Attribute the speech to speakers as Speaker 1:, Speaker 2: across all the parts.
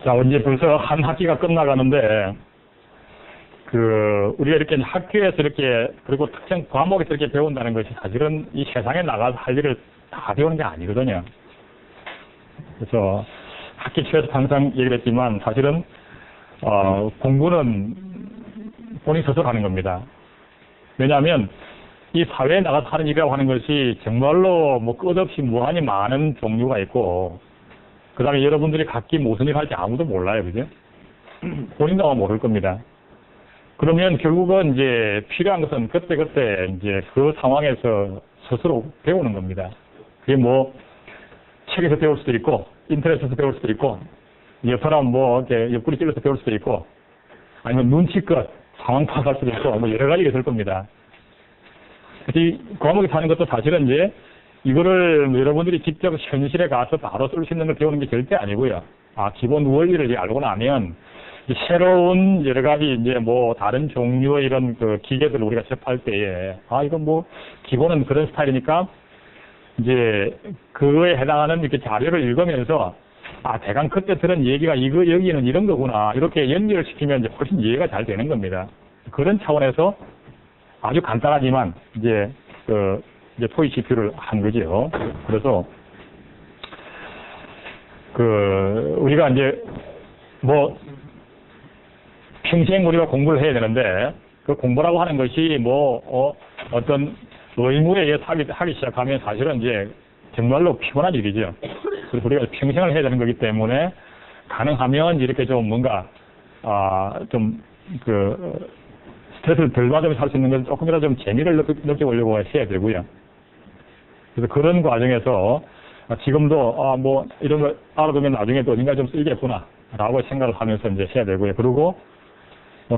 Speaker 1: 자, 이제 벌써 한 학기가 끝나가는데, 우리가 이렇게 학교에서 이렇게, 그리고 특정 과목에서 이렇게 배운다는 것이 사실은 이 세상에 나가서 할 일을 다 배우는 게 아니거든요. 그래서 학기 초에서 항상 얘기를 했지만, 사실은, 공부는 본인 스스로 하는 겁니다. 왜냐하면, 이 사회에 나가서 하는 일이라고 하는 것이 정말로 뭐 끝없이 무한히 많은 종류가 있고, 그 다음에 여러분들이 각기 무슨 일 할지 아무도 몰라요. 그죠? 본인도 모를 겁니다. 그러면 결국은 이제 필요한 것은 그때그때 이제 그 상황에서 스스로 배우는 겁니다. 그게 뭐 책에서 배울 수도 있고, 인터넷에서 배울 수도 있고, 옆사람 뭐 이렇게 옆구리 찔러서 배울 수도 있고, 아니면 눈치껏 상황 파악할 수도 있고, 뭐 여러 가지가 있을 겁니다. 이 과목에서 하는 것도 사실은 이제 이거를 여러분들이 직접 현실에 가서 바로 쓸 수 있는 걸 배우는 게 절대 아니고요. 기본 원리를 알고 나면 새로운 여러 가지 이제 뭐 다른 종류의 이런 그 기계들을 우리가 접할 때에 이건 뭐 기본은 그런 스타일이니까 이제 그거에 해당하는 이렇게 자료를 읽으면서 대강 그때 들은 얘기가 여기는 이런 거구나 이렇게 연결을 시키면 이제 훨씬 이해가 잘 되는 겁니다. 그런 차원에서 아주 간단하지만 이제 이제 토익 CPU를 한 거죠. 그래서 우리가 이제 뭐 평생 우리가 공부를 해야 되는데 그 공부라고 하는 것이 뭐 어떤 의무에 의해서 하기 시작하면 사실은 이제 정말로 피곤한 일이죠. 그래서 우리가 평생을 해야 되는 거기 때문에 가능하면 이렇게 좀 뭔가 스트레스를 덜 받으면서 할 수 있는 건 조금이라도 좀 재미를 느껴보려고 해야 되고요. 그래서 그런 과정에서 지금도 뭐 이런 거 알아두면 나중에 또 어딘가 좀 쓰이겠구나 라고 생각을 하면서 이제 해야 되고요. 그리고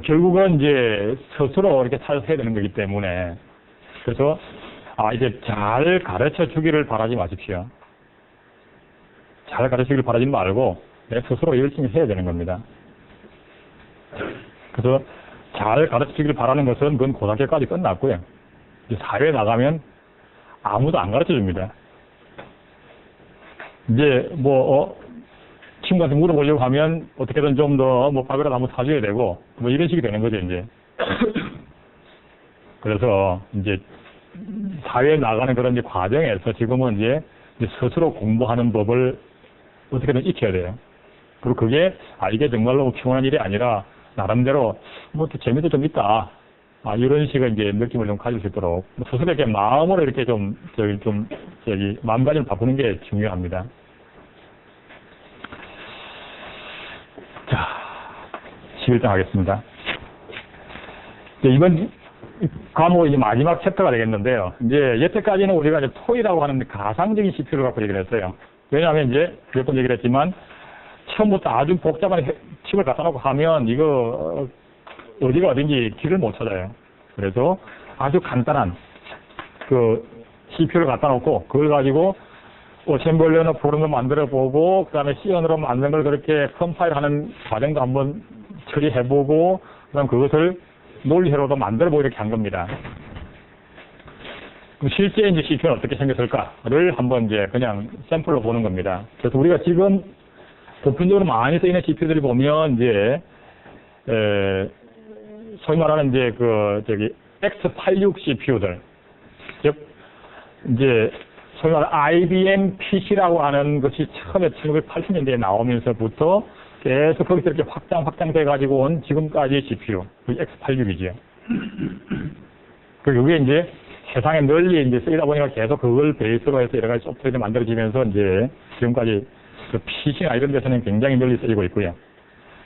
Speaker 1: 결국은 이제 스스로 이렇게 찾아서 해야 되는 거기 때문에 그래서 이제 잘 가르쳐 주기를 바라지 마십시오. 잘 가르쳐 주기를 바라지 말고 내 스스로 열심히 해야 되는 겁니다. 그래서 잘 가르쳐 주기를 바라는 것은 그건 고등학교까지 끝났고요. 이제 사회에 나가면 아무도 안 가르쳐 줍니다. 이제 뭐 친구한테 물어보려고 하면 어떻게든 좀 더 뭐 밥이라도 한번 사줘야 되고 뭐 이런 식이 되는 거죠 이제. 그래서 이제 사회에 나가는 그런 이제 과정에서 지금은 이제 스스로 공부하는 법을 어떻게든 익혀야 돼요. 그리고 그게 이게 정말로 피곤한 일이 아니라 나름대로 뭐 또 재미도 좀 있다. 이런 식의 이제 느낌을 좀 가질 수 있도록 스스로 이렇게 마음으로 이렇게 마음가짐을 바꾸는 게 중요합니다. 자, 11장 하겠습니다. 이번 과목은 이제 마지막 챕터가 되겠는데요. 이제 여태까지는 우리가 이제 토이라고 하는 가상적인 CPU를 갖고 얘기를 했어요. 왜냐하면 이제 몇 번 얘기를 했지만 처음부터 아주 복잡한 칩을 갖다 놓고 하면 이거 어디가 어딘지 길을 못 찾아요. 그래서 아주 간단한 CPU를 갖다 놓고 그걸 가지고 어셈블리어나 프로그램을 만들어 보고 그다음에 C언어로 만든 걸 그렇게 컴파일하는 과정도 한번 처리해 보고 그다음 그것을 논리회로도 만들어 보고 이렇게 한 겁니다. 그럼 실제 이제 CPU는 어떻게 생겼을까를 한번 이제 그냥 샘플로 보는 겁니다. 그래서 우리가 지금 보편적으로 많이 쓰이는 CPU들이 보면 이제 소위 말하는 이제 X86 CPU들, 즉 이제 소위 말하는 IBM PC라고 하는 것이 처음에 1980년대에 나오면서부터 계속 거기서 이렇게 확장돼 가지고 온 지금까지의 CPU, 그 X86이죠. 그게 이제 세상에 널리 이제 쓰이다 보니까 계속 그걸 베이스로 해서 여러 가지 소프트웨어가 만들어지면서 이제 지금까지 PC나 이런 데서는 굉장히 널리 쓰이고 있고요.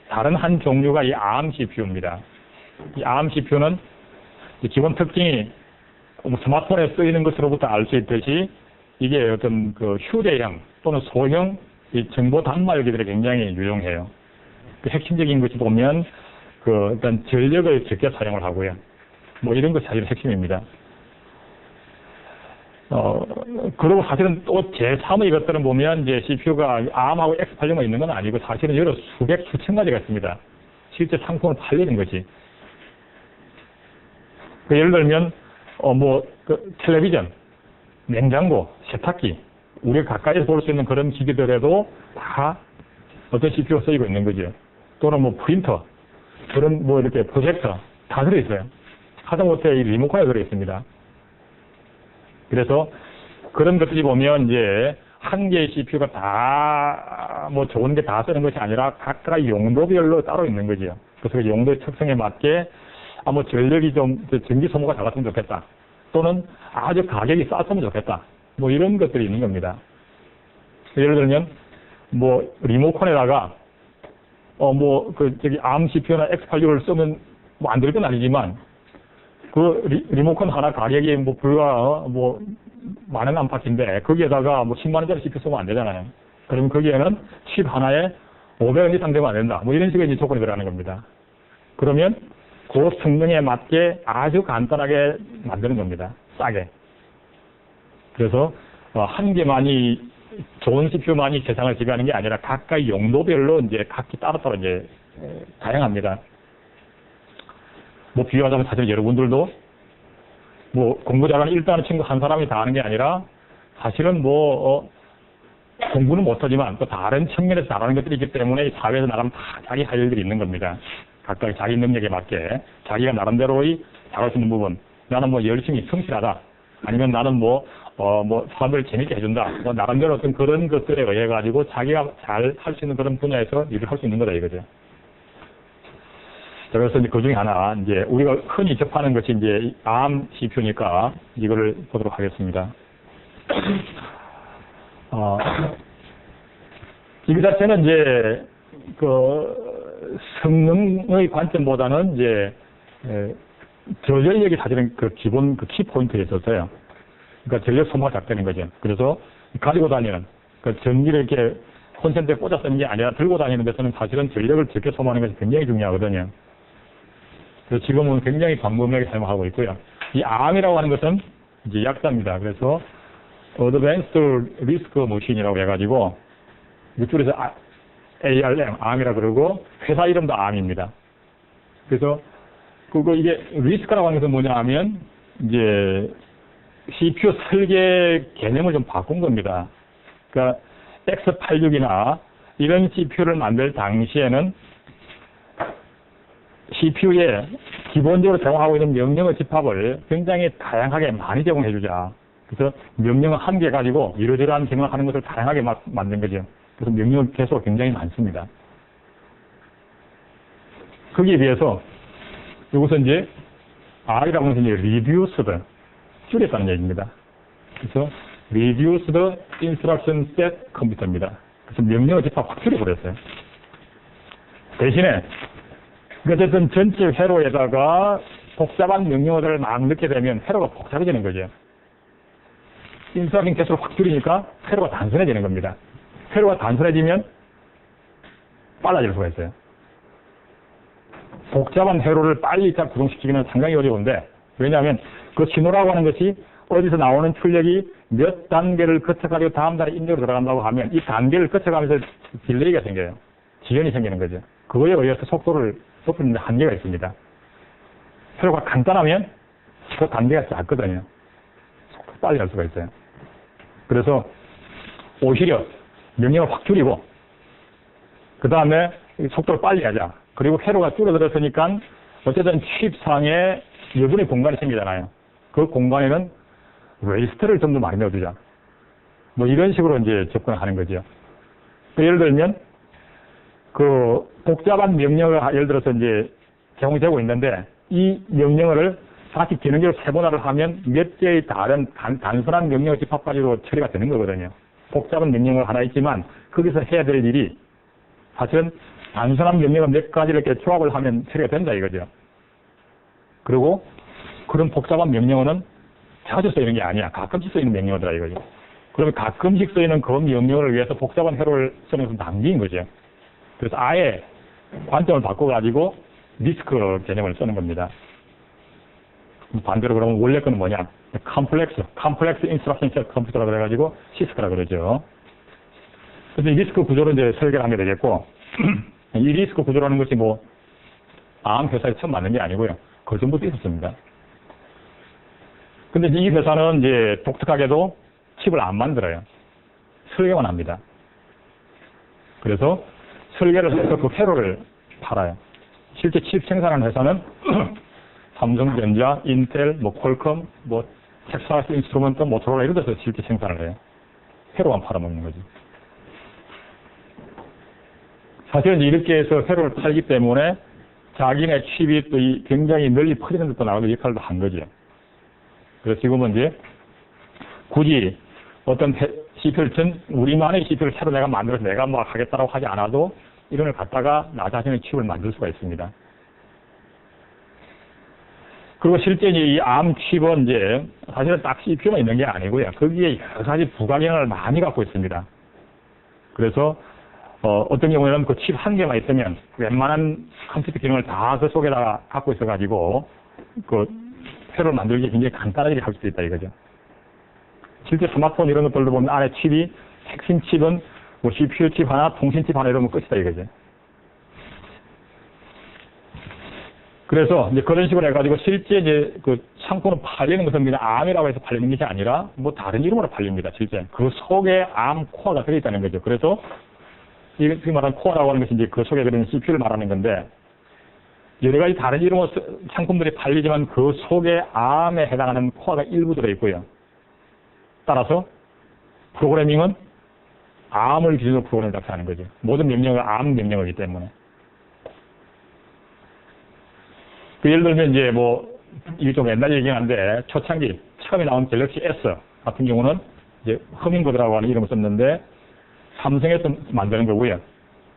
Speaker 1: 다른 한 종류가 이 ARM CPU입니다. 이 ARM CPU는 기본 특징이 스마트폰에 쓰이는 것으로부터 알 수 있듯이 이게 어떤 휴대형 또는 소형 이 정보 단말기들이 굉장히 유용해요. 핵심적인 것이 보면 일단 전력을 적게 사용을 하고요. 뭐 이런 것이 사실 핵심입니다. 그리고 사실은 또 제3의 것들은 보면 이제 CPU가 ARM하고 X86만 있는 건 아니고 사실은 여러 수백, 수천 가지가 있습니다. 실제 상품을 팔리는 것이. 예를 들면, 텔레비전, 냉장고, 세탁기, 우리가 가까이서 볼 수 있는 그런 기기들에도 다 어떤 CPU가 쓰이고 있는 거죠. 또는 뭐 프린터, 그런 뭐 이렇게 프로젝터 다 들어있어요. 하다못해 이 리모컨에 들어있습니다. 그래서 그런 것들이 보면 이제 한 개의 CPU가 다 뭐 좋은 게 다 쓰는 것이 아니라 각각 용도별로 따로 있는 거죠. 그래서 그 용도의 특성에 맞게 뭐 전력이 좀 전기 소모가 작았으면 좋겠다. 또는 아주 가격이 쌌으면 좋겠다. 뭐 이런 것들이 있는 겁니다. 예를 들면 뭐 리모컨에다가 ARM CPU나 X86을 쓰면 뭐 안 될 건 아니지만 그 리모컨 하나 가격이 뭐 불과 뭐 만원 안팎인데 거기에다가 뭐 10만 원짜리 CPU 쓰면 안 되잖아요. 그러면 거기에는 칩 하나에 500원 이상 되면 안 된다. 뭐 이런 식의 조건이 들어가는 겁니다. 그러면 그 성능에 맞게 아주 간단하게 만드는 겁니다. 싸게. 그래서 한 개만이 좋은 CPU만이 세상을 지배하는 게 아니라 각각 용도별로 이제 각기 따로따로 이제 다양합니다. 뭐 비유하자면 사실 여러분들도 뭐 공부 잘하는 일단은 친구 한 사람이 다 하는 게 아니라 사실은 뭐 공부는 못하지만 또 다른 측면에서 잘하는 것들이 있기 때문에 사회에서 나가면 다 자기 할 일들이 있는 겁니다. 각각 자기 능력에 맞게 자기가 나름대로의 잘할 수 있는 부분, 나는 뭐 열심히 성실하다, 아니면 나는 뭐 사람을 재밌게 해준다, 뭐 나름대로 어떤 그런 것들에 의해 가지고 자기가 잘 할 수 있는 그런 분야에서 일을 할 수 있는 거다 이거죠. 자, 그래서 이제 그 중에 하나, 이제 우리가 흔히 접하는 것이 이제 ARM CPU니까 이거를 보도록 하겠습니다. 이 자체는 이제 그 성능의 관점보다는 이제 저전력이 사실은 그 기본 그 키포인트에 있었어요. 그러니까 전력 소모가 작다는 거죠. 그래서 가지고 다니는 그 전기를 이렇게 콘센트에 꽂아 쓰는 게 아니라 들고 다니는 데서는 사실은 전력을 적게 소모하는 것이 굉장히 중요하거든요. 그래서 지금은 굉장히 광범위하게 사용하고 있고요. 이 ARM이라고 하는 것은 이제 약자입니다. 그래서 Advanced Risk Machine이라고 해가지고 이쪽에서 ARM이라 그러고 회사 이름도 ARM입니다. 그래서 이게 리스크라고 하는 것은 뭐냐 하면 이제 CPU 설계 개념을 좀 바꾼 겁니다. 그러니까 X86이나 이런 CPU를 만들 당시에는 CPU에 기본적으로 제공하고 있는 명령어 집합을 굉장히 다양하게 많이 제공해 주자. 그래서 명령어 한 개 가지고 이러저러한 기능을 하는 것을 다양하게 만든 거죠. 그래서 명령 개수가 굉장히 많습니다. 거기에 비해서 이것은 이제 R이라고 하는 것은 이제 reduced, 줄였다는 얘기입니다. 그래서 reduced instruction set 컴퓨터입니다. 그래서 명령어 집합 확 줄여버렸어요. 대신에 어쨌든 전체 회로에다가 복잡한 명령어들을 막 넣게 되면 회로가 복잡해지는 거죠. 인수하는 개수를 확 줄이니까 회로가 단순해지는 겁니다. 회로가 단순해지면 빨라질 수가 있어요. 복잡한 회로를 빨리 잘 구동시키기는 상당히 어려운데, 왜냐하면 그 신호라고 하는 것이 어디서 나오는 출력이 몇 단계를 거쳐가지고 다음 단에 입력으로 들어간다고 하면 이 단계를 거쳐가면서 딜레이가 생겨요. 지연이 생기는 거죠. 그거에 의해서 속도를 높이는 데 한계가 있습니다. 회로가 간단하면 그 단계가 작거든요. 빨리 할 수가 있어요. 그래서 오히려 명령을 확 줄이고 그 다음에 속도를 빨리 하자. 그리고 회로가 줄어들었으니까 어쨌든 칩상에 여분의 공간이 생기잖아요. 그 공간에는 웨이스트를 좀 더 많이 넣어두자. 뭐 이런 식으로 이제 접근하는 거죠. 예를 들면 그 복잡한 명령을 예를 들어서 이제 제공되고 있는데 이 명령어를 다시 기능적으로 세분화를 하면 몇 개의 다른 단순한 명령어 집합 가지고 처리가 되는 거거든요. 복잡한 명령어 하나 있지만 거기서 해야 될 일이 사실은 단순한 명령어 몇 가지를 이렇게 조합을 하면 처리가 된다 이거죠. 그리고 그런 복잡한 명령어는 자주 쓰이는 게 아니야. 가끔씩 쓰이는 명령어더라 이거죠. 그러면 가끔씩 쓰이는 그 명령어를 위해서 복잡한 회로를 쓰는 것은 낭비인 거죠. 그래서 아예 관점을 바꿔가지고 리스크 개념을 쓰는 겁니다. 반대로 그러면 원래 거는 뭐냐? 컴플렉스 인스트럭션 셋 컴퓨터라고 해가지고 시스크라 그러죠. 그래서 이 리스크 구조를 이제 설계를 하게 되겠고, 이 리스크 구조라는 것이 뭐, ARM 회사에 처음 만든 게 아니고요. 그 전부터 있었습니다. 근데 이 회사는 이제 독특하게도 칩을 안 만들어요. 설계만 합니다. 그래서 설계를 해서 그 회로를 팔아요. 실제 칩 생산하는 회사는 삼성전자, 인텔, 뭐 퀄컴, 뭐 텍사스 인스트루먼트, 모토로라 이런 데서 실제 생산을 해요. 회로만 팔아먹는 거지. 사실은 이렇게 해서 회로를 팔기 때문에 자기네 칩이 또 굉장히 널리 퍼지는 데도 나가서 역할도 한 거죠. 그래서 지금은 이제 굳이 어떤 CPU를 우리만의 CPU를 새로 내가 만들어서 내가 뭐 하겠다라고 하지 않아도 이런 걸 갖다가 나 자신의 칩을 만들 수가 있습니다. 그리고 실제 이 ARM 칩은 이제 사실은 딱 CPU만 있는 게 아니고요. 거기에 여러 가지 부가기능을 많이 갖고 있습니다. 그래서 어떤 경우에는 그 칩 한 개만 있으면 웬만한 컴퓨터 기능을 다 그 속에다가 갖고 있어가지고 그 회로를 만들기 굉장히 간단하게 할 수도 있다 이거죠. 실제 스마트폰 이런 것들도 보면 안에 칩이 핵심 칩은 뭐 CPU 칩 하나, 통신 칩 하나 이러면 끝이다 이거죠. 그래서 이제 그런 식으로 해가지고 실제 이제 그 상품은 팔리는 것은 그냥 ARM이라고 해서 팔리는 것이 아니라 뭐 다른 이름으로 팔립니다. 실제 그 속에 ARM 코어가 들어있다는 거죠. 그래서 지금 말하는 코어라고 하는 것이 이제 그 속에 들어있는 CPU를 말하는 건데 여러 가지 다른 이름으로 상품들이 팔리지만 그 속에 ARM에 해당하는 코어가 일부 들어있고요. 따라서 프로그래밍은 ARM을 기준으로 프로그램을 작성하는 거죠. 모든 명령은 ARM 명령이기 때문에. 그 예를 들면 이제 뭐 이게 좀 옛날 얘기긴 한데 초창기 처음에 나온 갤럭시 S 같은 경우는 이제 허밍버드라고 하는 이름을 썼는데 삼성에서 만드는 거고요.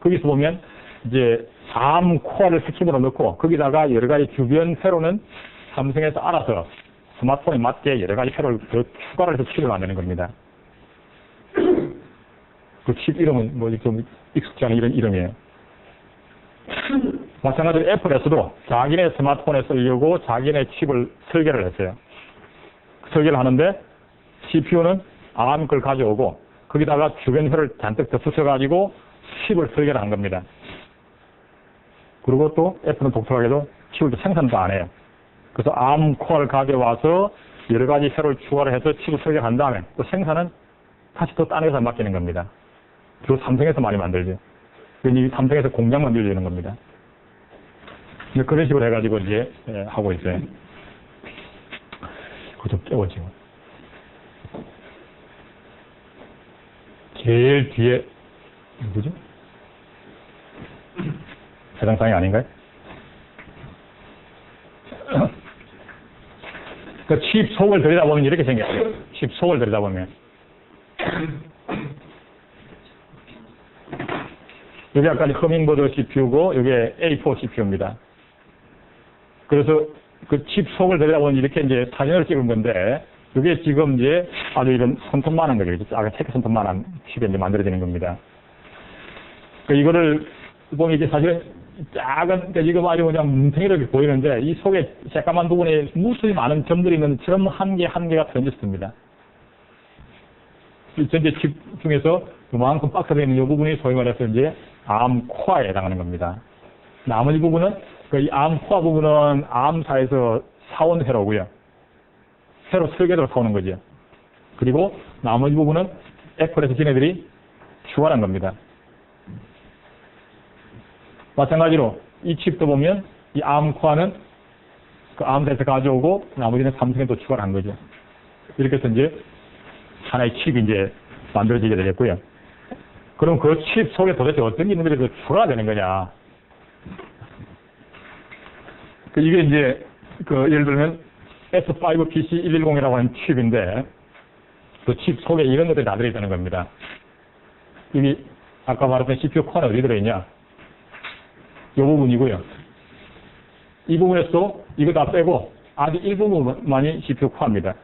Speaker 1: 거기서 보면 이제 ARM 코어를 핵심으로 넣고 거기다가 여러 가지 주변 회로는 삼성에서 알아서 스마트폰에 맞게 여러 가지 회로를 더 추가를 해서 칩을 만드는 겁니다. 그 칩 이름은 뭐 좀 익숙지 않은 이런 이름이에요. 마찬가지로 애플에서도 자기네 스마트폰에 쓰려고 자기네 칩을 설계를 했어요. 설계를 하는데 CPU는 ARM 걸 가져오고 거기다가 주변 회를 잔뜩 덧붙여가지고 칩을 설계를 한 겁니다. 그리고 또 애플은 독특하게도 칩을 생산도 안 해요. 그래서 ARM 코어를 가져와서 여러 가지 회로를 추가를 해서 칩을 설계한 다음에 또 생산은 다시 또 딴 회사에 맡기는 겁니다. 주로 삼성에서 많이 만들죠. 이 삼성에서 공장 만들려는 겁니다. 그런 식으로 해가지고 이제 하고 있어요. 그거 좀 깨워 지금. 제일 뒤에 누구죠? 해당상이 아닌가요? 그 칩 속을 들여다보면 이렇게 생겼어요. 칩 속을 들여다보면. 여기 아까 허밍버드 CPU고, 이게 A4 CPU입니다. 그래서 그 칩 속을 들여다보면 이렇게 이제 사진을 찍은 건데, 이게 지금 이제 아주 이런 손톱만한 거죠. 아까 체크 손톱만한 칩이 이제 만들어지는 겁니다. 이거를 보면 이게 사실은 작은, 지금 아주 그냥 뭉탱이로 보이는데, 이 속에 새까만 부분에 무수히 많은 점들이 있는 점 한 개 한 개가 들어있습니다. 이 전체 칩 중에서 그만큼 박스되어 있는 이 부분이 소위 말해서 이제 ARM 코어에 해당하는 겁니다. 나머지 부분은, 이 ARM 코어 부분은 ARM사에서 사온 회로고요. 회로 설계도로 사오는 거죠. 그리고 나머지 부분은 애플에서 지네들이 추가한 겁니다. 마찬가지로 이 칩도 보면 이 ARM 코어는 그 ARM사에서 가져오고 나머지는 삼성에 또 추가를 한 거죠. 이렇게 해서 이제 하나의 칩이 이제 만들어지게 되겠고요. 그럼 그 칩 속에 도대체 어떤 기능들이 더 추가가 되는 거냐. 이게 이제 예를 들면 S5 PC110이라고 하는 칩인데 그 칩 속에 이런 것들이 다 들어있다는 겁니다. 이게 아까 말했던 CPU 코어는 어디 들어있냐. 이 부분이고요. 이 부분에서도 이거 다 빼고 아주 일부분만이 CPU 코어입니다.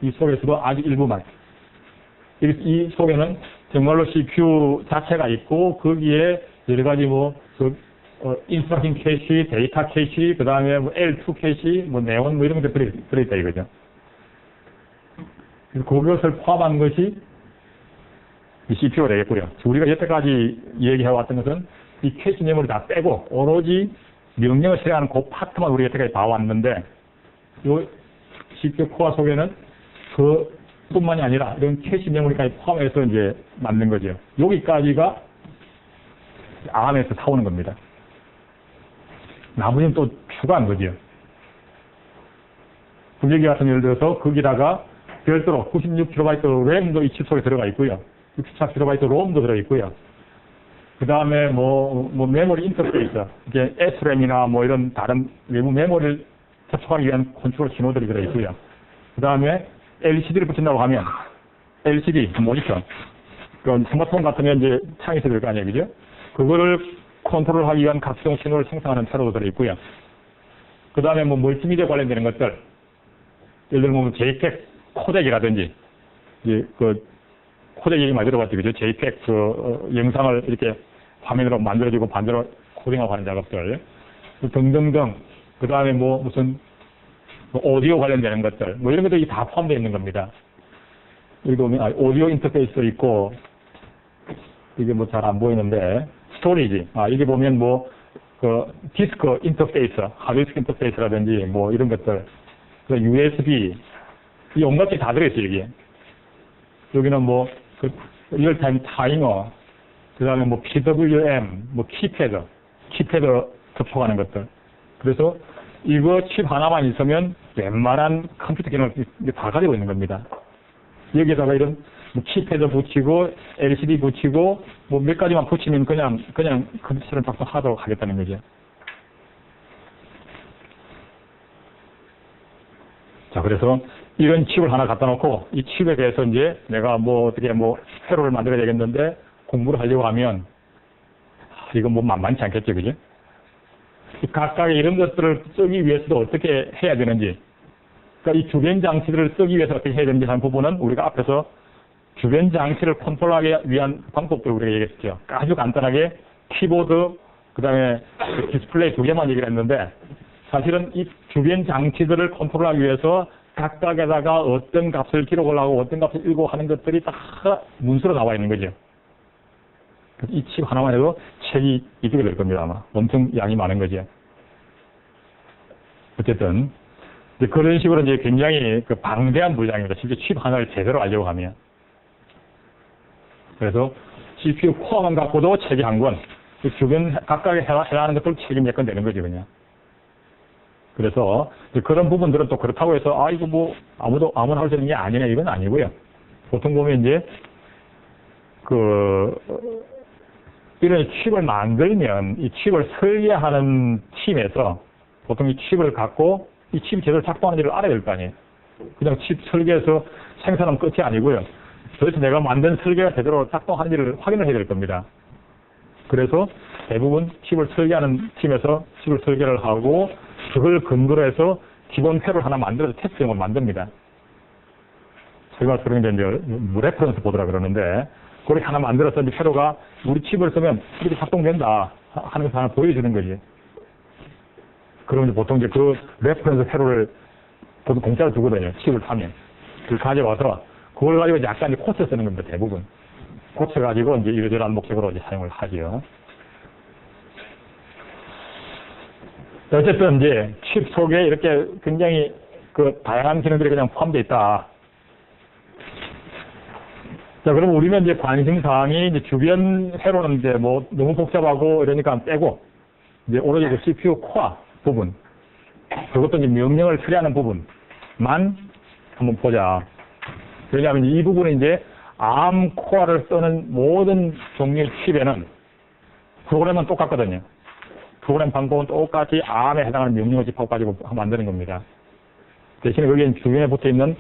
Speaker 1: 이 속에서도 아주 일부만. 이 속에는 정말로 CPU 자체가 있고 거기에 여러 가지 인스트럭션 캐시, 데이터 캐시, 그 다음에 L2 캐시, 네온 이런 것들이 들어있다 이거죠. 그것을 포함한 것이 이 CPU가 되겠고요. 우리가 여태까지 얘기해왔던 것은 이 캐시 메모리 다 빼고 오로지 명령을 실행하는 그 파트만 우리가 여태까지 봐왔는데 이 CPU 코어 속에는 그 뿐만이 아니라 이런 캐시 메모리까지 포함해서 이제 만든 거죠. 여기까지가 암에서 사오는 겁니다. 나머지는 또 추가한 거죠. 분쇄기 같은 예를 들어서 거기다가 별도로 96KB 램도 이 칩 속에 들어가 있고요. 64KB 롬도 들어 있고요. 그 다음에 메모리 인터페이스, 이제 SRAM이나 이런 다른 외부 메모리를 접촉하기 위한 컨트롤 신호들이 들어 있고요. 그 다음에 LCD를 붙인다고 하면 LCD 모니터, 그 스마트폰 같은 게 이제 창이 있어야 될 거 아니에요, 그죠? 그거를 컨트롤하기 위한 각종 신호를 생성하는 패러도 들어 있고요. 그 다음에 멀티미디어 관련되는 것들, 예를 들면 JPEG 코덱이라든지, 코덱 얘기 많이 들어봤죠, 그죠? JPEG 영상을 이렇게 화면으로 만들어지고 반대로 코딩하고 하는 작업들 등등등. 그 다음에 무슨 오디오 관련되는 것들, 이런 것들이 다 포함되어 있는 겁니다. 여기 보면 오디오 인터페이스 있고, 이게 잘 안 보이는데 스토리지. 이게 보면 디스크 인터페이스, 하드디스크 인터페이스라든지 이런 것들, USB, 이 온갖 게 다 들어있어요, 여기에. 여기는 리얼타임 타이머, 그 다음에 PWM, 키패드 접촉하는 것들. 그래서 이거 칩 하나만 있으면 웬만한 컴퓨터 기능을 다 가지고 있는 겁니다. 여기에다가 이런 키패드 붙이고, LCD 붙이고, 몇 가지만 붙이면 그냥 컴퓨터를 작동하도록 하겠다는 거죠. 자, 그래서 이런 칩을 하나 갖다 놓고, 이 칩에 대해서 이제 내가 어떻게 회로를 만들어야 되겠는데, 공부를 하려고 하면, 이거 만만치 않겠죠, 그죠? 각각의 이런 것들을 쓰기 위해서도 어떻게 해야 되는지, 그러니까 이 주변 장치들을 쓰기 위해서 어떻게 해야 되는지 하는 부분은 우리가 앞에서 주변 장치를 컨트롤하기 위한 방법도 우리가 얘기했죠. 아주 간단하게 키보드, 그 다음에 디스플레이 두 개만 얘기를 했는데, 사실은 이 주변 장치들을 컨트롤하기 위해서 각각에다가 어떤 값을 기록을 하고 어떤 값을 읽고 하는 것들이 다 문서로 나와 있는 거죠. 이 칩 하나만 해도 책이 이쪽에 될 겁니다, 아마. 엄청 양이 많은 거죠. 어쨌든, 그런 식으로 이제 굉장히 방대한 분량입니다. 실제 칩 하나를 제대로 알려고 하면. 그래서 CPU 코어만 갖고도 책이 한 권, 주변 각각에 해당하는 것들 책이 몇 권 되는 거죠, 그냥. 그래서 그런 부분들은 또 그렇다고 해서 이거 아무나 할 수 있는 게 아니네, 이건 아니고요. 보통 보면 이제 이런 칩을 만들면 이 칩을 설계하는 팀에서 보통 이 칩을 갖고 이 칩이 제대로 작동하는지를 알아야 될 거 아니에요. 그냥 칩 설계해서 생산하면 끝이 아니고요. 도대체 내가 만든 설계가 제대로 작동하는지를 확인을 해야 될 겁니다. 그래서 대부분 칩을 설계하는 팀에서 칩을 설계를 하고 그걸 근거로 해서 기본 회로를 하나 만들어서 테스트용을 만듭니다. 저희가 그런 게 이제 레퍼런스 보드라 그러는데, 그렇게 하나 만들어서 이제 회로가 우리 칩을 쓰면 이렇게 작동된다 하는 것을 하나 보여주는 거지. 그러면 보통 이제 그 레퍼런스 회로를 보통 공짜로 주거든요. 칩을 사면. 그걸 가져와서 그걸 가지고 약간 이제 코쳐 쓰는 겁니다. 대부분. 고쳐가지고 이제 이러저러한 목적으로 이제 사용을 하죠. 어쨌든 이제 칩 속에 이렇게 굉장히 다양한 기능들이 그냥 포함되어 있다. 자, 그럼 우리는 이제 관심 사항이 이제 주변 회로는 이제 너무 복잡하고 이러니까 빼고, 이제 오로지 그 CPU 코어 부분, 그것도 이제 명령을 처리하는 부분만 한번 보자. 왜냐하면 이 부분은 이제 ARM 코어를 쓰는 모든 종류의 칩에는 프로그램은 똑같거든요. 프로그램 방법은 똑같이 ARM에 해당하는 명령을 집합 가지고 만드는 겁니다. 대신에 여기에 주변에 붙어 있는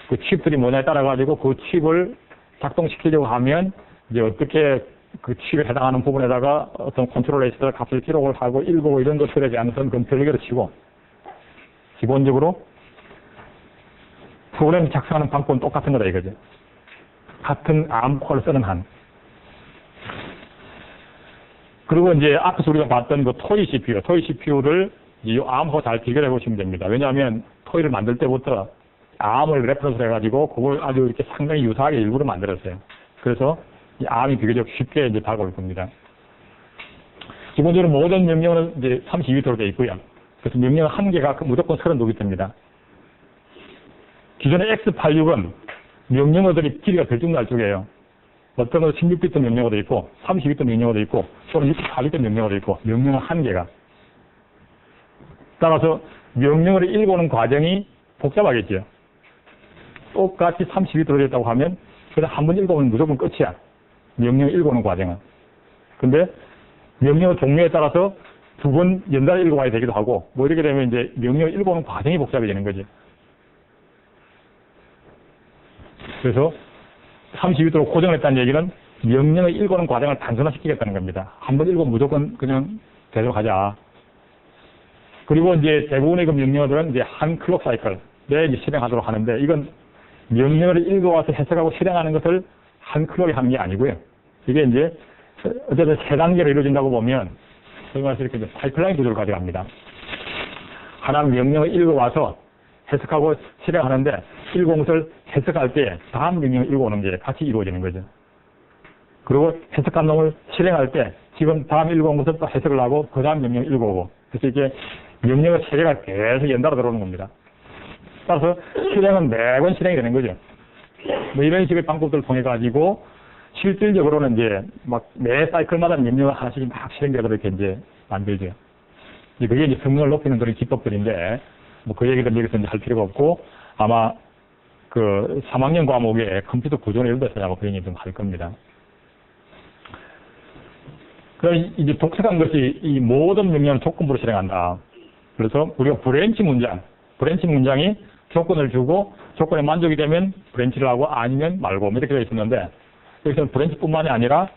Speaker 1: 그 칩들이 뭐냐에 따라 가지고 그 칩을 작동시키려고 하면 이제 어떻게 그 칩에 해당하는 부분에다가 어떤 컨트롤에 있어서 값을 기록을 하고 읽고 이런 것들에 대한 것은 별개로 치고, 기본적으로 프로그램 작성하는 방법은 똑같은 거다 이거죠. 같은 ARM 코어를 쓰는 한. 그리고 이제 앞에서 우리가 봤던 그 토이 CPU를 이 ARM하고 잘 비교해 보시면 됩니다. 왜냐하면 토이를 만들 때부터 ARM을 레퍼런스로 해가지고 그걸 아주 이렇게 상당히 유사하게 일부러 만들었어요. 그래서 이 ARM이 비교적 쉽게 이제 다가올 겁니다. 기본적으로 모든 명령은 이제 32비트로 되어 있고요. 그래서 명령 한 개가 무조건 32비트입니다. 기존의 X86은 명령어들이 길이가 들쭉날쭉해요. 어떤 건 16비트 명령어도 있고, 32비트 명령어도 있고, 또는 64비트 명령어도 있고, 명령어 한계가. 따라서 명령어를 읽어오는 과정이 복잡하겠죠. 똑같이 32비트 들어있다고 하면, 그냥 한 번 읽어보면 무조건 끝이야. 명령어 읽어오는 과정은. 근데 명령어 종류에 따라서 두 번 연달아 읽어봐야 되기도 하고, 뭐 이렇게 되면 이제 명령어 읽어오는 과정이 복잡해지는 거지. 그래서 32비트로 고정을 했다는 얘기는 명령어 읽어오는 과정을 단순화시키겠다는 겁니다. 한 번 읽으면 무조건 그냥 계속 하자. 그리고 이제 대부분의 그 명령어들은 이제 한 클럭 사이클 내 이제 실행하도록 하는데, 이건 명령어를 읽어와서 해석하고 실행하는 것을 한 클럭에 하는 게 아니고요. 이게 이제 어쨌든 세 단계로 이루어진다고 보면, 소위 말해서 이렇게 파이프라인 구조를 가져갑니다. 하나 명령을 읽어와서 해석하고 실행하는데, 읽어온 것을 해석할 때 다음 명령을 읽어오는 게 같이 이루어지는 거죠. 그리고 해석한 놈을 실행할 때 지금 다음 읽어온 것을 또 해석을 하고 그 다음 명령을 읽어오고, 그래서 이게 명령어 체계가 계속 연달아 들어오는 겁니다. 따라서 실행은 매번 실행이 되는 거죠. 뭐 이런 식의 방법들을 통해 가지고 실질적으로는 이제 막 매 사이클마다 명령어 하나씩 막 실행되도록 이렇게 이제 만들죠. 그게 이제 성능을 높이는 그런 기법들인데, 뭐 그 얘기를 여기서 이제 할 필요가 없고, 아마 그 3학년 과목에 컴퓨터 구조를 이런 데서 아마 그런 얘기 좀 할 겁니다. 그럼 이제 독특한 것이 이 모든 명령을 조건부로 실행한다. 그래서 우리가 브랜치 문장이 조건을 주고 조건에 만족이 되면 브랜치를 하고 아니면 말고 이렇게 되어 있었는데, 여기서는 브랜치뿐만이 아니라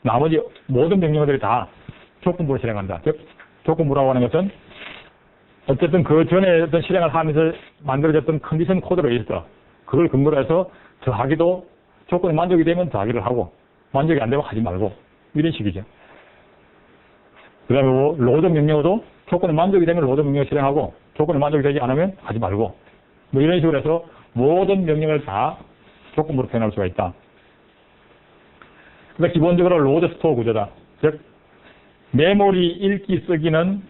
Speaker 1: 나머지 모든 명령어들이 다 조건부로 실행한다. 즉 조건부라고 하는 것은 어쨌든 그 전에 어떤 실행을 하면서 만들어졌던 컨디션 코드로 있어. 그걸 근거로 해서 더하기도 조건에 만족이 되면 더하기를 하고, 만족이 안 되면 하지 말고, 이런 식이죠. 그 다음에 뭐 로드 명령어도 조건에 만족이 되면 로드 명령을 실행하고, 조건에 만족이 되지 않으면 하지 말고, 뭐 이런 식으로 해서 모든 명령을 다 조건부로 표현할 수가 있다. 그러니까 기본적으로 로드 스토어 구조다. 즉 메모리 읽기 쓰기는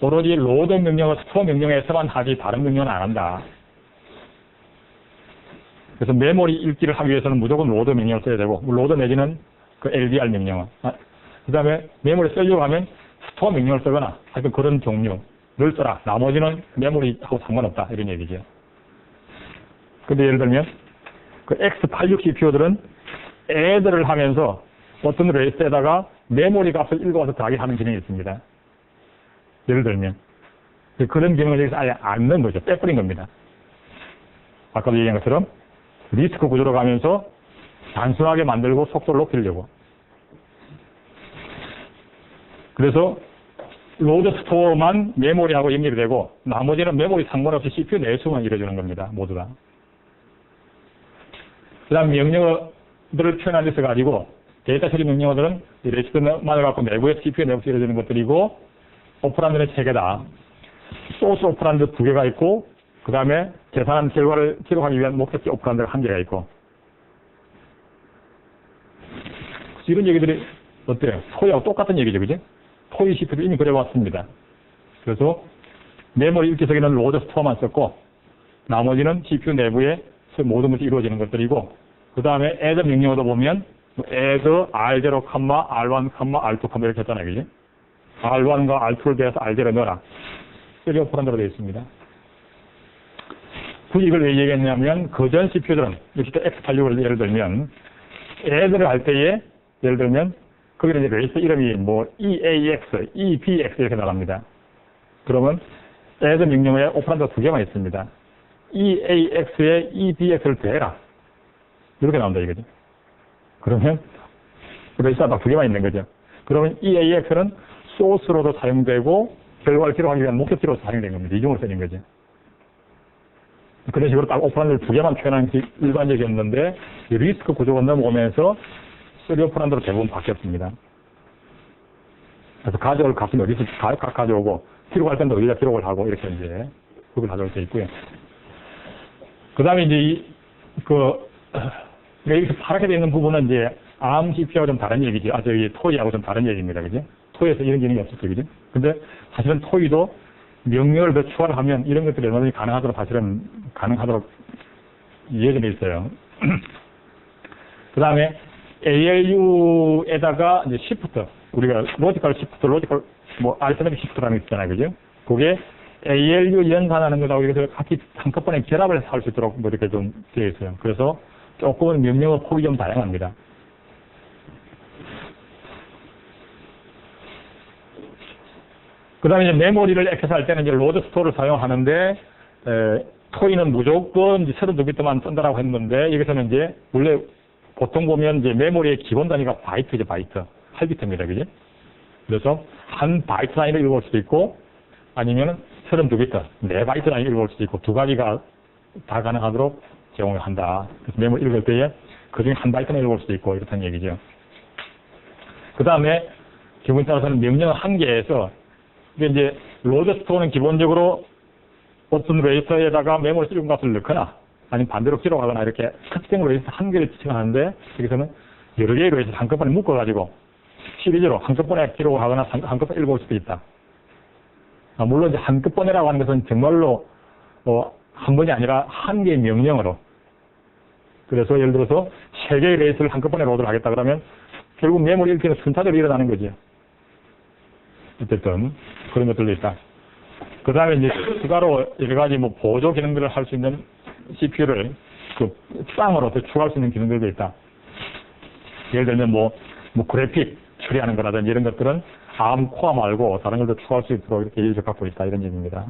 Speaker 1: 오로지 로드 명령어, 스토어 명령에서만 하지 다른 명령은 안 한다. 그래서 메모리 읽기를 하기 위해서는 무조건 로드 명령을 써야 되고, 로드 내지는 그 LDR 명령어. 그 다음에 메모리 쓰려고 하면 스토어 명령을 쓰거나 하여튼 그런 종류를 써라. 나머지는 메모리하고 상관없다. 이런 얘기죠. 근데 예를 들면 그 X86 CPU들은 애들을 하면서 어떤 레이스에다가 메모리 값을 읽어와서 더하기 하는 기능이 있습니다. 예를 들면 그런 기능을 여기서 아예 안 넣은 거죠. 빼버린 겁니다. 아까도 얘기한 것처럼 리스크 구조로 가면서 단순하게 만들고 속도를 높이려고. 그래서 로드 스토어만 메모리하고 연결이 되고 나머지는 메모리 상관없이 CPU 내수만 이루어지는 겁니다. 모두 다. 그 다음 명령어들을 표현한 데서 가지고 데이터 처리 명령어들은 레시피만을 갖고 내부에 CPU 내부에서 이루어지는 것들이고, 오퍼란드는 3개다. 소스 오퍼란드 2개가 있고, 그 다음에 계산한 결과를 기록하기 위한 목적지 오퍼란드가 1개가 있고. 이런 얘기들이 어때요? 토이하고 똑같은 얘기죠, 그지? 토이 CPU도 이미 그려왔습니다. 그래서 메모리 읽기 쓰기는 로드 스토어만 썼고, 나머지는 CPU 내부에 모든 것이 이루어지는 것들이고, 그 다음에 add 명령어도 보면 add R0, R1, R2, 이렇게 했잖아요, 그지? R1과 R2를 대해서 R0에 넣어라. 쓰리 오퍼란드로 되어 있습니다. 굳이 이걸 왜 얘기했냐면, 그전 CPU들은, 이렇게 X86을 예를 들면, add를 할 때에, 예를 들면, 거기는 이제 레이스 이름이 뭐 EAX, EBX 이렇게 나갑니다. 그러면 add 명령어에 오퍼란드가 2개만 있습니다. EAX에 EBX를 더해라. 이렇게 나온다 이거죠. 그러면 레이스가 딱 2개만 있는 거죠. 그러면 EAX는 소스로도 사용되고 결과를 기록하기 위한 목적지로 사용된 겁니다. 이중으로 쓰는 거죠. 그런 식으로 딱 오퍼란드를 2개만 표현하는 것이 일반적이었는데, 리스크 구조가 넘어오면서 3 오퍼란드로 대부분 바뀌었습니다. 그래서 가져올 값은 어디서 가져오고, 기록할 때는 어디다 기록을 하고, 이렇게 이제, 그걸 가져올 수 있고요. 그 다음에 이제 여기서 파랗게 되어 있는 부분은 이제, ARM CPU하고 좀 다른 얘기죠. 토이하고 좀 다른 얘기입니다. 그지? 토이에서 이런 기능이 없었죠. 그지? 근데 사실은 토이도 명령을 더 추가를 하면 이런 것들이 얼마든지 가능하도록 예정돼 있어요. 그 다음에 ALU에다가 이제 시프트, 우리가 로지컬 시프트, 로지컬, 뭐, 알파벳 시프트라는 게 있잖아요. 그죠? 그게 ALU 연산하는 것하고 이것을 같이 한꺼번에 결합을 해서 할 수 있도록 뭐 이렇게 좀 되어 있어요. 그래서 조금은 명령어 폭이 좀 다양합니다. 그 다음에 이제 메모리를 액세스할 때는 이제 로드 스토어를 사용하는데, 토이는 무조건 이제 32비트만 쓴다라고 했는데, 여기서는 이제, 원래 보통 보면 이제 메모리의 기본 단위가 바이트죠, 바이트. 8비트입니다, 그지? 그래서 한 바이트 단위로 읽어볼 수도 있고, 아니면 32비트, 4바이트 단위로 읽어볼 수도 있고, 두 가지가 다 가능하도록 제공을 한다. 그래서 메모리 읽을 때에 그 중에 한 바이트만 읽어볼 수도 있고, 이렇다는 얘기죠. 그 다음에 기본 따라서는 명령 한 개에서 이제 로드 스토어는 기본적으로 어떤 레이터에다가 메모리 쓰는 값을 넣거나 아니면 반대로 기록하거나 이렇게 특정 레이터 한 개를 지칭하는데 여기서는 여러 개의 레이터 한꺼번에 묶어가지고 시리즈로 한꺼번에 기록을 하거나 한꺼번에 읽어볼 수도 있다. 물론 이제 한꺼번에라고 하는 것은 정말로 한 번이 아니라 한 개의 명령으로. 그래서 예를 들어서 세 개의 레이스를 한꺼번에 로드를 하겠다 그러면 결국 메모리 읽기는 순차적으로 일어나는 거죠. 어쨌든 그런 것들도 있다. 그 다음에 이제 추가로 여러 가지 뭐 보조 기능들을 할 수 있는 CPU를 그 쌍으로 더 추가할 수 있는 기능들도 있다. 예를 들면 뭐 그래픽 처리하는 거라든지 이런 것들은 ARM 코어 말고 다른 걸도 추가할 수 있도록 이렇게 예의를 갖고 있다. 이런 얘기입니다.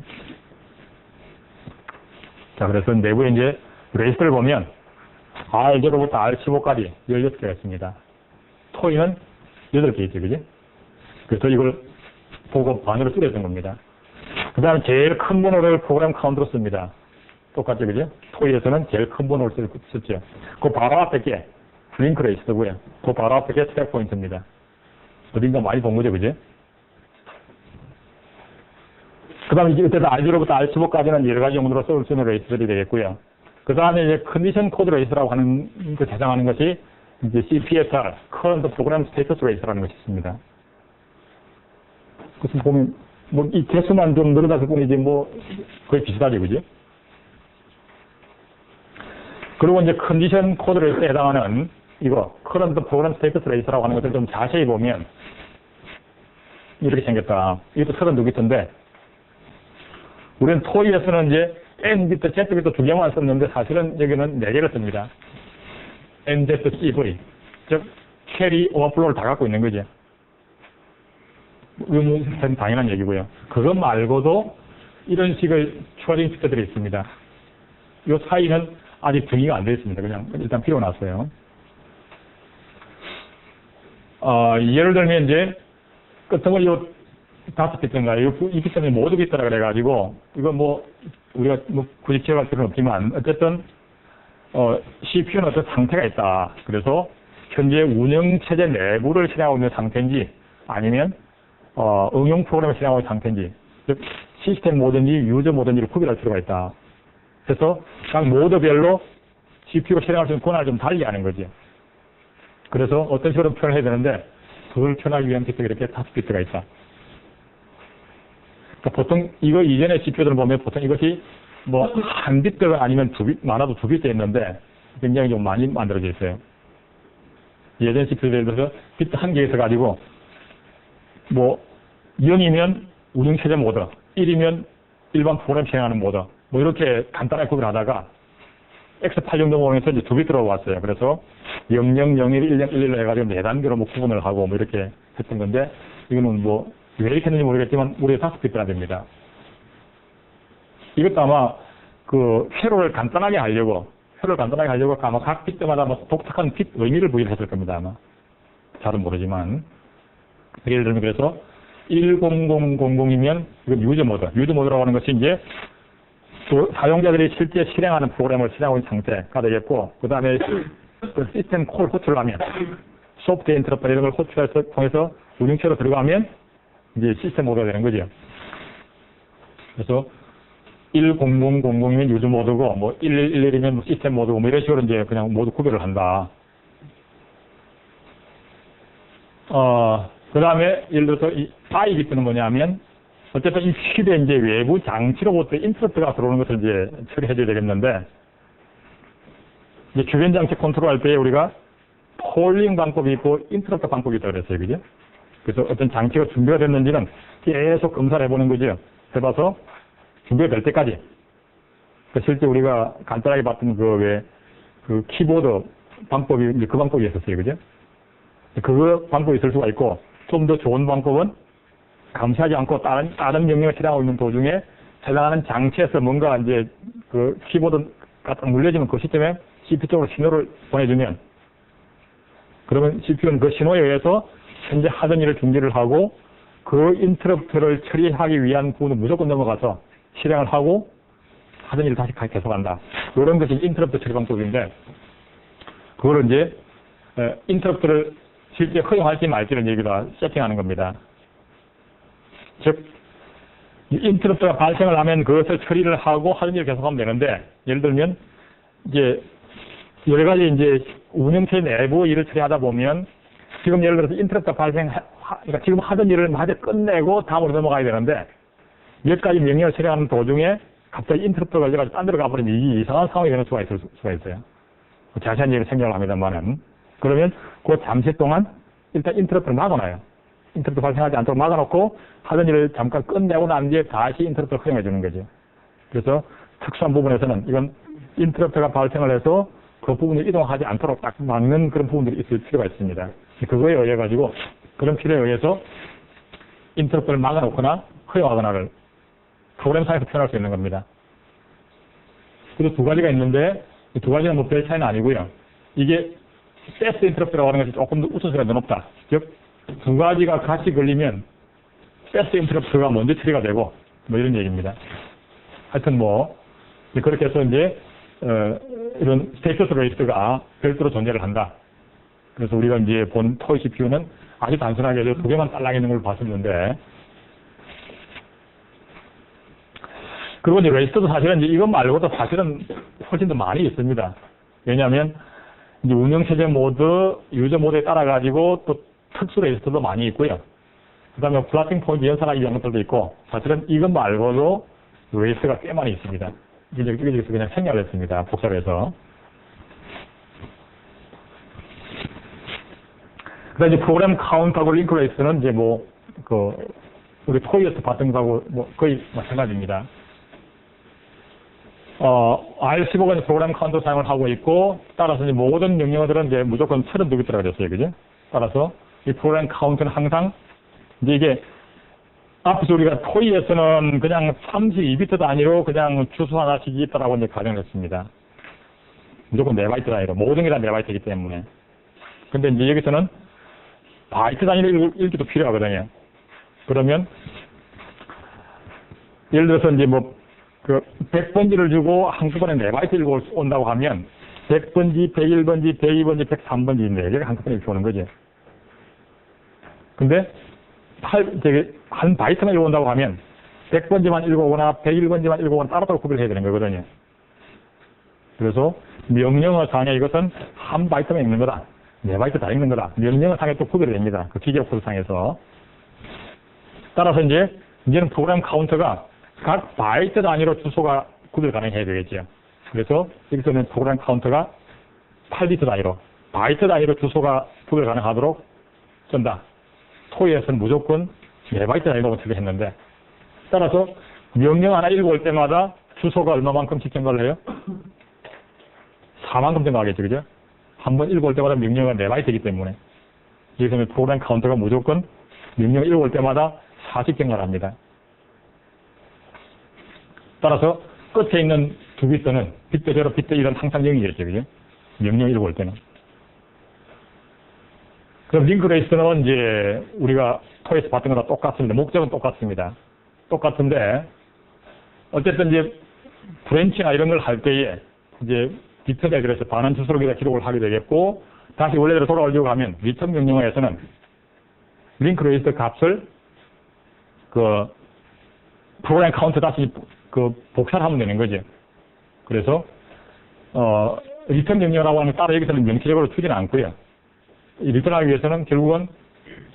Speaker 1: 자, 그래서 내부에 이제 레이스를 보면 R0부터 R15까지 16개가 있습니다. 토이는 8개 있죠, 그지? 그래서 이걸 보고 반으로 줄여준 겁니다. 그 다음에 제일 큰 번호를 프로그램 카운트로 씁니다. 똑같죠, 그죠? 토이에서는 제일 큰 번호를 썼죠. 그 바로 앞에 게 블링크 레이스고요. 그 바로 앞에 게 트랙 포인트입니다. 어딘가 많이 본 거죠, 그죠? 그 다음에 이제 어쨌든 R0부터 R15까지는 여러 가지 용도로 쓸 수 있는 레이스들이 되겠고요. 그 다음에 이제 컨디션 코드 레이스라고 하는 그 대상하는 것이 이제 CPSR, Current Program Status Race라는 것이 있습니다. 그래서 보면, 이 개수만 좀 늘어났을 뿐이지, 거의 비슷하죠, 그죠? 그리고 이제 컨디션 코드 레이스에 해당하는 이거, Current Program Status Race라고 하는 것을 좀 자세히 보면, 이렇게 생겼다. 이것도 32비트인데, 우리는 토이에서는 이제 N비트, Z비트 2개만 썼는데, 사실은 여기는 4개를 씁니다. NZCV. 즉, 캐리 오버플로우를 다 갖고 있는 거죠. 이건 당연한 얘기고요. 그것 말고도 이런 식의 추가적인 숫자들이 있습니다. 이 사이는 아직 정의가 안 되어 있습니다. 그냥 일단 피워놨어요. 예를 들면 이제 끝은 요 5비트인가, 이 비트는 모두 비트라 그래가지고 이거 우리가 굳이 기억할 필요는 없지만 어쨌든 CPU는 어떤 상태가 있다. 그래서 현재 운영체제 내부를 실행하고 있는 상태인지 아니면 응용 프로그램을 실행하고 있는 상태인지, 즉 시스템 모드인지 유저 모드인지를 구별할 필요가 있다. 그래서 각 모드별로 CPU가 실행할 수 있는 권한을 좀 달리하는 거죠. 그래서 어떤 식으로 표현을 해야 되는데 그걸 표현하기 위한 비트가 이렇게 5비트가 있다. 그러니까 보통 이거 이전의 CPU들을 보면 보통 이것이 한 비트가 아니면 많아도 2비트 있는데 굉장히 좀 많이 만들어져 있어요. 예전 CPU들 들어서 비트 한 개 있어가지고 0이면 운영체제 모드, 1이면 일반 프로그램 실행하는 모드, 이렇게 간단하게 구별하다가 X86 넘어오면서 이제 2비트로 왔어요. 그래서 0001, 1011로 해가지고 4단계로 구분을 하고 이렇게 했던 건데, 이거는 왜 이렇게 했는지 모르겠지만, 우리가 5비트나 됩니다. 이것도 아마 회로를 간단하게 하려고 아마 각 비트마다 독특한 빗 의미를 부여했을 겁니다, 아마. 잘은 모르지만. 예를 들면 그래서 10000이면 이건 유저 모드라고 하는 것이 이제 사용자들이 실제 실행하는 프로그램을 실행하고 있는 상태가 되겠고, 그 다음에 시스템 콜 호출을 하면 소프트웨어 인터럽터 이런 걸 호출해서 통해서 운영체로 들어가면 이제 시스템 모드가 되는 거죠. 그래서 10000이면 유저 모드고 1111이면 시스템 모드고 이런 식으로 이제 그냥 모두 구별을 한다. 그 다음에 예를 들어서 이 I 비트는 뭐냐면 어쨌든 이 칩에 이제 외부 장치로부터 인터럽트가 들어오는 것을 이제 처리해줘야 되겠는데, 이제 주변 장치 컨트롤할 때 우리가 폴링 방법이 있고 인터럽터 방법이 있다고 그랬어요. 그죠? 그래서 어떤 장치가 준비가 됐는지는 계속 검사를 해보는 거죠. 해봐서 준비가 될 때까지. 실제 우리가 간단하게 봤던 그 키보드 방법이, 이제 그 방법이 있었어요. 그죠? 그 방법이 있을 수가 있고, 좀 더 좋은 방법은 감시하지 않고 다른 명령을 실행하고 있는 도중에 해당하는 장치에서 뭔가 이제 그 키보드 갖다 눌려지면 그 시점에 CPU 쪽으로 신호를 보내주면, 그러면 CPU는 그 신호에 의해서 현재 하던 일을 중지를 하고 그 인터럽트를 처리하기 위한 부분은 무조건 넘어가서 실행을 하고 하던 일을 다시 계속한다. 이런 것이 인터럽트 처리 방법인데, 그거를 이제 인터럽트를 실제 허용할지 말지를 여기다 세팅하는 겁니다. 즉 인터럽트가 발생을 하면 그것을 처리를 하고 하던 일을 계속하면 되는데, 예를 들면 이제 여러 가지 이제 운영체 내부 일을 처리하다 보면, 지금 예를 들어서 인터럽트가 그러니까 지금 하던 일을 마저 끝내고 다음으로 넘어가야 되는데, 몇 가지 명령을 처리하는 도중에 갑자기 인터럽트가 걸려가지고 딴 데로 가버리면 이 이상한 상황이 되는 수가 있을 수가 있어요. 자세한 얘기를 생략을 합니다만은. 그러면 그 잠시 동안 일단 인터럽트를 막아놔요. 인터럽트 발생하지 않도록 막아놓고 하던 일을 잠깐 끝내고 난 뒤에 다시 인터럽트를 허용해 주는 거죠. 그래서 특수한 부분에서는 이건 인터럽트가 발생을 해서 그 부분을 이동하지 않도록 딱 막는 그런 부분들이 있을 필요가 있습니다. 그거에 의해 가지고 그런 필요에 의해서 인터럽트를 막아놓거나 허용하거나를 프로그램상에서 표현할 수 있는 겁니다. 그래서 두 가지가 있는데, 이 두 가지는 뭐 별 차이는 아니고요. 이게 패스트 인터럽트라고 하는 것이 조금 더 우선순위가 더 높다. 즉, 두 가지가 같이 걸리면 패스트 인터럽트가 먼저 처리가 되고, 뭐 이런 얘기입니다. 하여튼 뭐 그렇게 해서 이제 이런 스테이터스 레이스가 별도로 존재를 한다. 그래서 우리가 이제 본 토이 CPU는 아주 단순하게 두 개만 딸랑 있는 걸 봤었는데, 그리고 이제 레지스터도 사실은 이제 이것 말고도 사실은 훨씬 더 많이 있습니다. 왜냐하면 이제 운영체제 모드, 유저 모드에 따라 가지고 또 특수 레지스터도 많이 있고요. 그 다음에 플라팅 포인트 연산하기 이런 것들도 있고, 사실은 이것 말고도 레지스터가 꽤 많이 있습니다. 여기서 그냥 생략을 했습니다. 복사를 해서. 그 다음에 이제 프로그램 카운트하고 링크 레지스터는 이제 우리 토이에서 봤던 거하고 거의 마찬가지입니다. R15가 프로그램 카운터 사용을 하고 있고, 따라서 이제 모든 명령어들은 이제 무조건 32비트라고 그랬어요. 그죠? 따라서 이 프로그램 카운트는 항상 이제 이게 앞에서 우리가 토이에서는 그냥 32비트 단위로 그냥 주소 하나씩 있다라고 이제 가정을 했습니다. 무조건 4바이트 단위로. 모든 게 다 4바이트이기 때문에. 근데 이제 여기서는 바이트 단위로 읽기도 필요하거든요. 그러면 예를 들어서 이제 100번지를 주고 한꺼번에 4바이트 읽고 온다고 하면 100번지, 101번지, 102번지, 103번지 4개가 한꺼번에 읽고 오는 거죠. 근데 한 바이트만 읽어온다고 하면 100번지만 읽어오거나 101번지만 읽어오거나 따로따로 구별을 해야 되는 거거든요. 그래서 명령어 상에 이것은 한 바이트만 읽는 거다. 4바이트 다 읽는 거다. 명령어 상에 또 구별이 됩니다. 그 기계어 코드 상에서. 따라서 이제는 프로그램 카운터가 각 바이트 단위로 주소가 구별 가능해야 되겠죠. 그래서 여기서는 프로그램 카운터가 8비트 단위로, 바이트 단위로 주소가 구별 가능하도록 쓴다. 토이에서는 무조건 4바이트 단위로 처리했는데, 따라서 명령 하나 읽어올 때마다 주소가 얼마만큼씩 증가를 해요? 4만큼 증가하겠죠. 그죠? 한번 읽어올 때마다 명령은 4바이트이기 때문에 여기서는 프로그램 카운터가 무조건 명령 읽어올 때마다 4씩 증가를 합니다. 따라서 끝에 있는 2비트는 비트 0, 비트 1은 항상 0이겠죠. 그죠? 명령 읽어올 때는. 그럼 링크 레지스터는 이제 우리가 토에서 봤던 거랑 똑같습니다. 목적은 똑같습니다. 똑같은데, 어쨌든 이제 브랜치나 이런 걸 할 때에 이제 비트가 그래서 반환 주소록에다 기록을 하게 되겠고, 다시 원래대로 돌아오려고 하면 리턴 명령어에서는 링크 레지스터 값을 프로그램 카운트 다시 복사를 하면 되는 거죠. 그래서 리턴 명령어라고 하는 건 따로 여기서는 명시적으로 주지는 않고요. 리턴하기 위해서는 결국은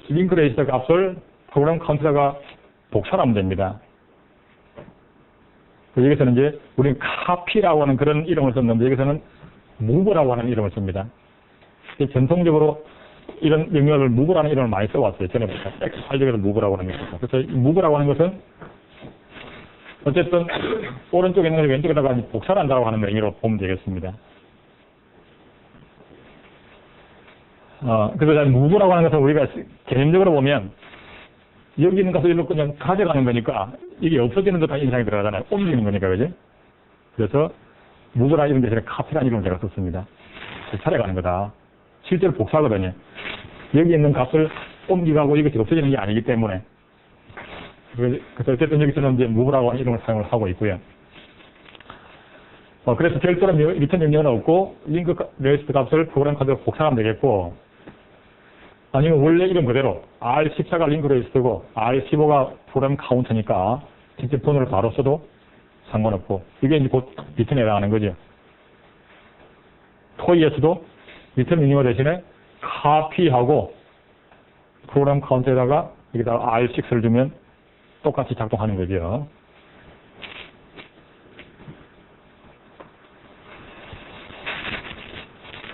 Speaker 1: 링크 레지스터 값을 프로그램 카운트다가 복사를 하면 됩니다. 여기서는 이제 우리는 카피라고 하는 그런 이름을 썼는데, 여기서는 무브라고 하는 이름을 씁니다. 전통적으로 이런 명령어를 move라는 이름을 많이 써왔어요. 전에부터. X8적에서 move라고 하는 것입니다. 그래서 이 move라고 하는 것은 어쨌든 오른쪽에 있는 걸 왼쪽에다가 복사를 한다고 하는 의미로 보면 되겠습니다. 그래서 move라고 하는 것은 우리가 개념적으로 보면 여기 있는 것을 일로 그냥 가져가는 거니까 이게 없어지는 듯한 인상이 들어가잖아요. 옮기는 거니까, 그지? 그래서 move라는 이름 대신에 copy라는 이름을 제가 썼습니다. 찾아가는 거다. 실제로 복사거든요. 여기 있는 값을 옮기가고 이것이 없어지는 게 아니기 때문에. 그래서 어쨌든 여기서는 이제 move라고 하는 이름을 사용을 하고 있고요. 그래서 별도로 리턴 명령은 없고, 링크 레지스트 값을 프로그램 카드로 복사하면 되겠고, 아니면 원래 이름 그대로 R14가 링크 레지스트고, R15가 프로그램 카운트니까, 직접 번호를 바로 써도 상관없고, 이게 이제 곧 리턴에 해당하는 거죠. 토이에서도 리턴 명령어 대신에 copy하고, 프로그램 카운트에다가 여기다가 R6를 주면 똑같이 작동하는 거죠.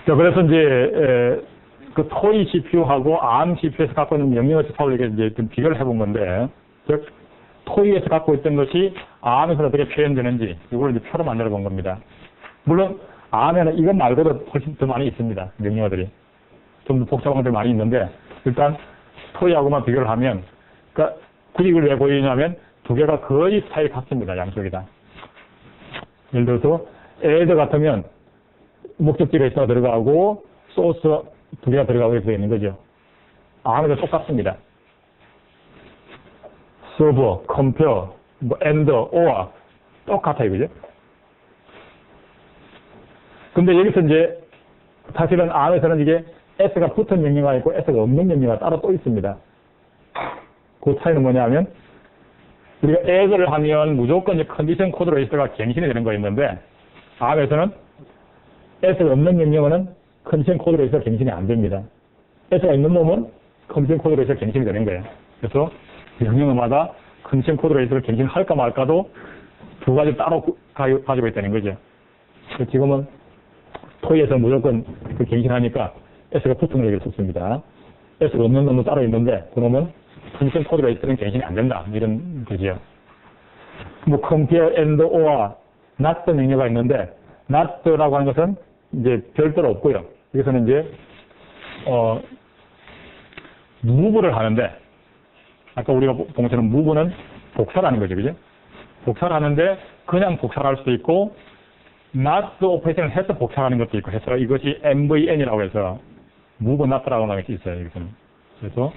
Speaker 1: 자, 그래서 이제, 그 토이 CPU하고 ARM CPU에서 갖고 있는 명령어 집합을 이제 좀 비교를 해본 건데, 즉, 토이에서 갖고 있던 것이 ARM에서 어떻게 표현되는지, 이걸 이제 표로 만들어 본 겁니다. 물론, ARM에는 이것 말고도 훨씬 더 많이 있습니다. 명령어들이. 좀 더 복잡한 것들이 많이 있는데, 일단, 토이하고만 비교를 하면, 그러니까, 굳이 이걸 왜 보이냐면, 두 개가 거의 스타일이 같습니다. 양쪽이 다. 예를 들어서, add 같으면, 목적지가 있어가 들어가고, 소스 두 개가 들어가고 이렇게 있는 거죠. ARM에도 똑같습니다. serve, compare, and, or, 똑같아요. 그죠? 근데 여기서 이제, 사실은 ARM에서는 이게 S가 붙은 명령어가 있고 S가 없는 명령어가 따로 또 있습니다. 그 차이는 뭐냐면, 우리가 add를 하면 무조건 이제 컨디션 코드로 S가 갱신이 되는 거 있는데, ARM에서는 S가 없는 명령어는 컨디션 코드로 S가 갱신이 안 됩니다. S가 있는 놈은 컨디션 코드로 S가 갱신이 되는 거예요. 그래서 명령어마다 컨디션 코드로 S를 갱신할까 말까도 두 가지 따로 가지고 있다는 거죠. 지금은 토이에서 무조건 그 갱신하니까 S가 붙은 걸 여기 썼습니다. S가 없는 놈도 따로 있는데 그 놈은 컨디션 코드로 S는 갱신이 안 된다. 이런 거죠. 뭐 compare and or not 명령어가 있는데 not라고 하는 것은 이제 별도로 없고요. 여기서는 이제 move를 하는데 아까 우리가 본 것처럼 move는 복사라는 거죠, 그죠? 복사를 하는데 그냥 복사를 할 수도 있고 not 오퍼레이션을 해서 복사하는 것도 있고 해서 이것이 MVN이라고 해서 move not라고 하는 것이 있어요, 여기서는. 그래서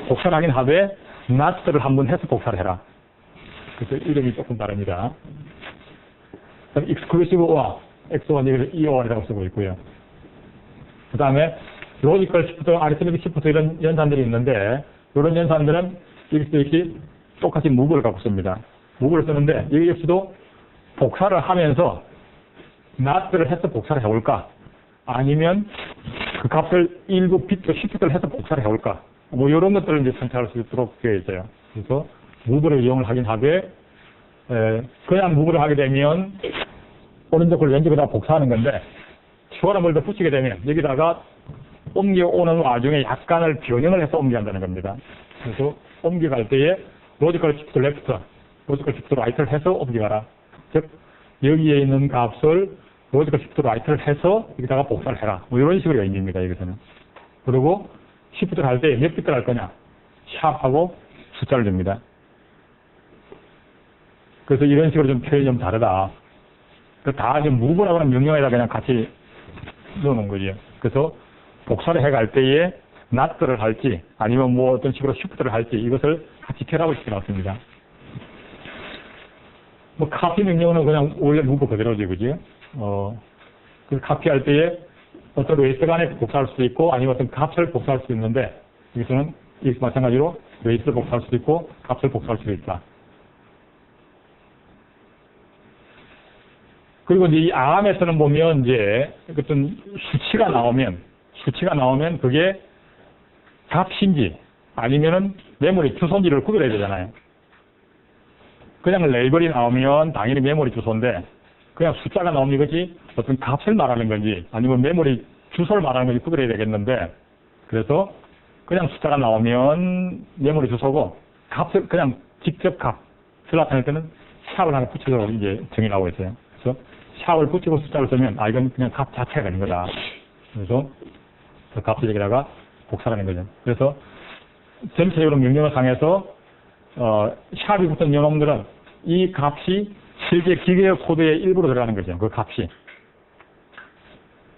Speaker 1: 복사를 하긴 하되 not를 한번 해서 복사를 해라. 그래서 이름이 조금 다릅니다. exclusive or X1, E1이라고 쓰고 있고요. 그 다음에 로지컬 시프트, 아리스메틱 시프트 이런 연산들이 있는데 이런 연산들은 여기서 이렇게 똑같이 move를 갖고 씁니다. move를 쓰는데 여기 역시도 복사를 하면서 not를 해서 복사를 해올까? 아니면 그 값을 일부 비트, 시프트를 해서 복사를 해올까? 뭐 이런 것들을 이제 선택할 수 있도록 되어 있어요. 그래서 move를 이용을 하긴 하되 그냥 move를 하게 되면 오른쪽 걸 왼쪽에다 복사하는 건데 추가로 뭘 더 붙이게 되면 여기다가 옮겨오는 와중에 약간을 변형을 해서 옮겨간다는 겁니다. 그래서 옮겨갈 때에 로지컬 시프트 레프트, 로지컬 시프트 라이트를 해서 옮겨가라. 즉 여기에 있는 값을 로지컬 시프트 라이트를 해서 여기다가 복사를 해라. 뭐 이런 식으로 의미입니다. 여기서는. 그리고 시프트를 할 때 몇 비트를 할 거냐. 샵하고 숫자를 줍니다. 그래서 이런 식으로 좀 표현이 좀 다르다. 다 지금 move라고 하는 명령에다 그냥 같이 넣어놓은 거죠. 그래서 복사를 해갈 때에 not를 할지 아니면 뭐 어떤 식으로 shift를 할지 이것을 같이 결합을 시켜놨습니다. 뭐 copy 명령은 그냥 원래 move 그대로지, 그지? 그 copy할 때에 어떤 레이스 간에 복사할 수도 있고 아니면 어떤 값을 복사할 수도 있는데 여기서는 마찬가지로 레이스를 복사할 수도 있고 값을 복사할 수도 있다. 그리고 이제 이 ARM에서는 보면 이제 어떤 수치가 나오면 그게 값인지 아니면은 메모리 주소인지를 구별해야 되잖아요. 그냥 레이블이 나오면 당연히 메모리 주소인데 그냥 숫자가 나오면 이것이 어떤 값을 말하는 건지 아니면 메모리 주소를 말하는 거지 구별해야 되겠는데, 그래서 그냥 숫자가 나오면 메모리 주소고, 값을 그냥 직접 값, 나타낼 때는 샵을 하나 붙여서 이제 정의 나오고 있어요. 그래서 샵을 붙이고 숫자를 쓰면, 이건 그냥 값 자체가 되는 거다. 그래서 그 값을 여기다가 복사하는 거죠. 그래서 전체적으로 명령어 상에서 샵이 붙은 요놈들은 이 값이 실제 기계 코드의 일부로 들어가는 거죠. 그 값이.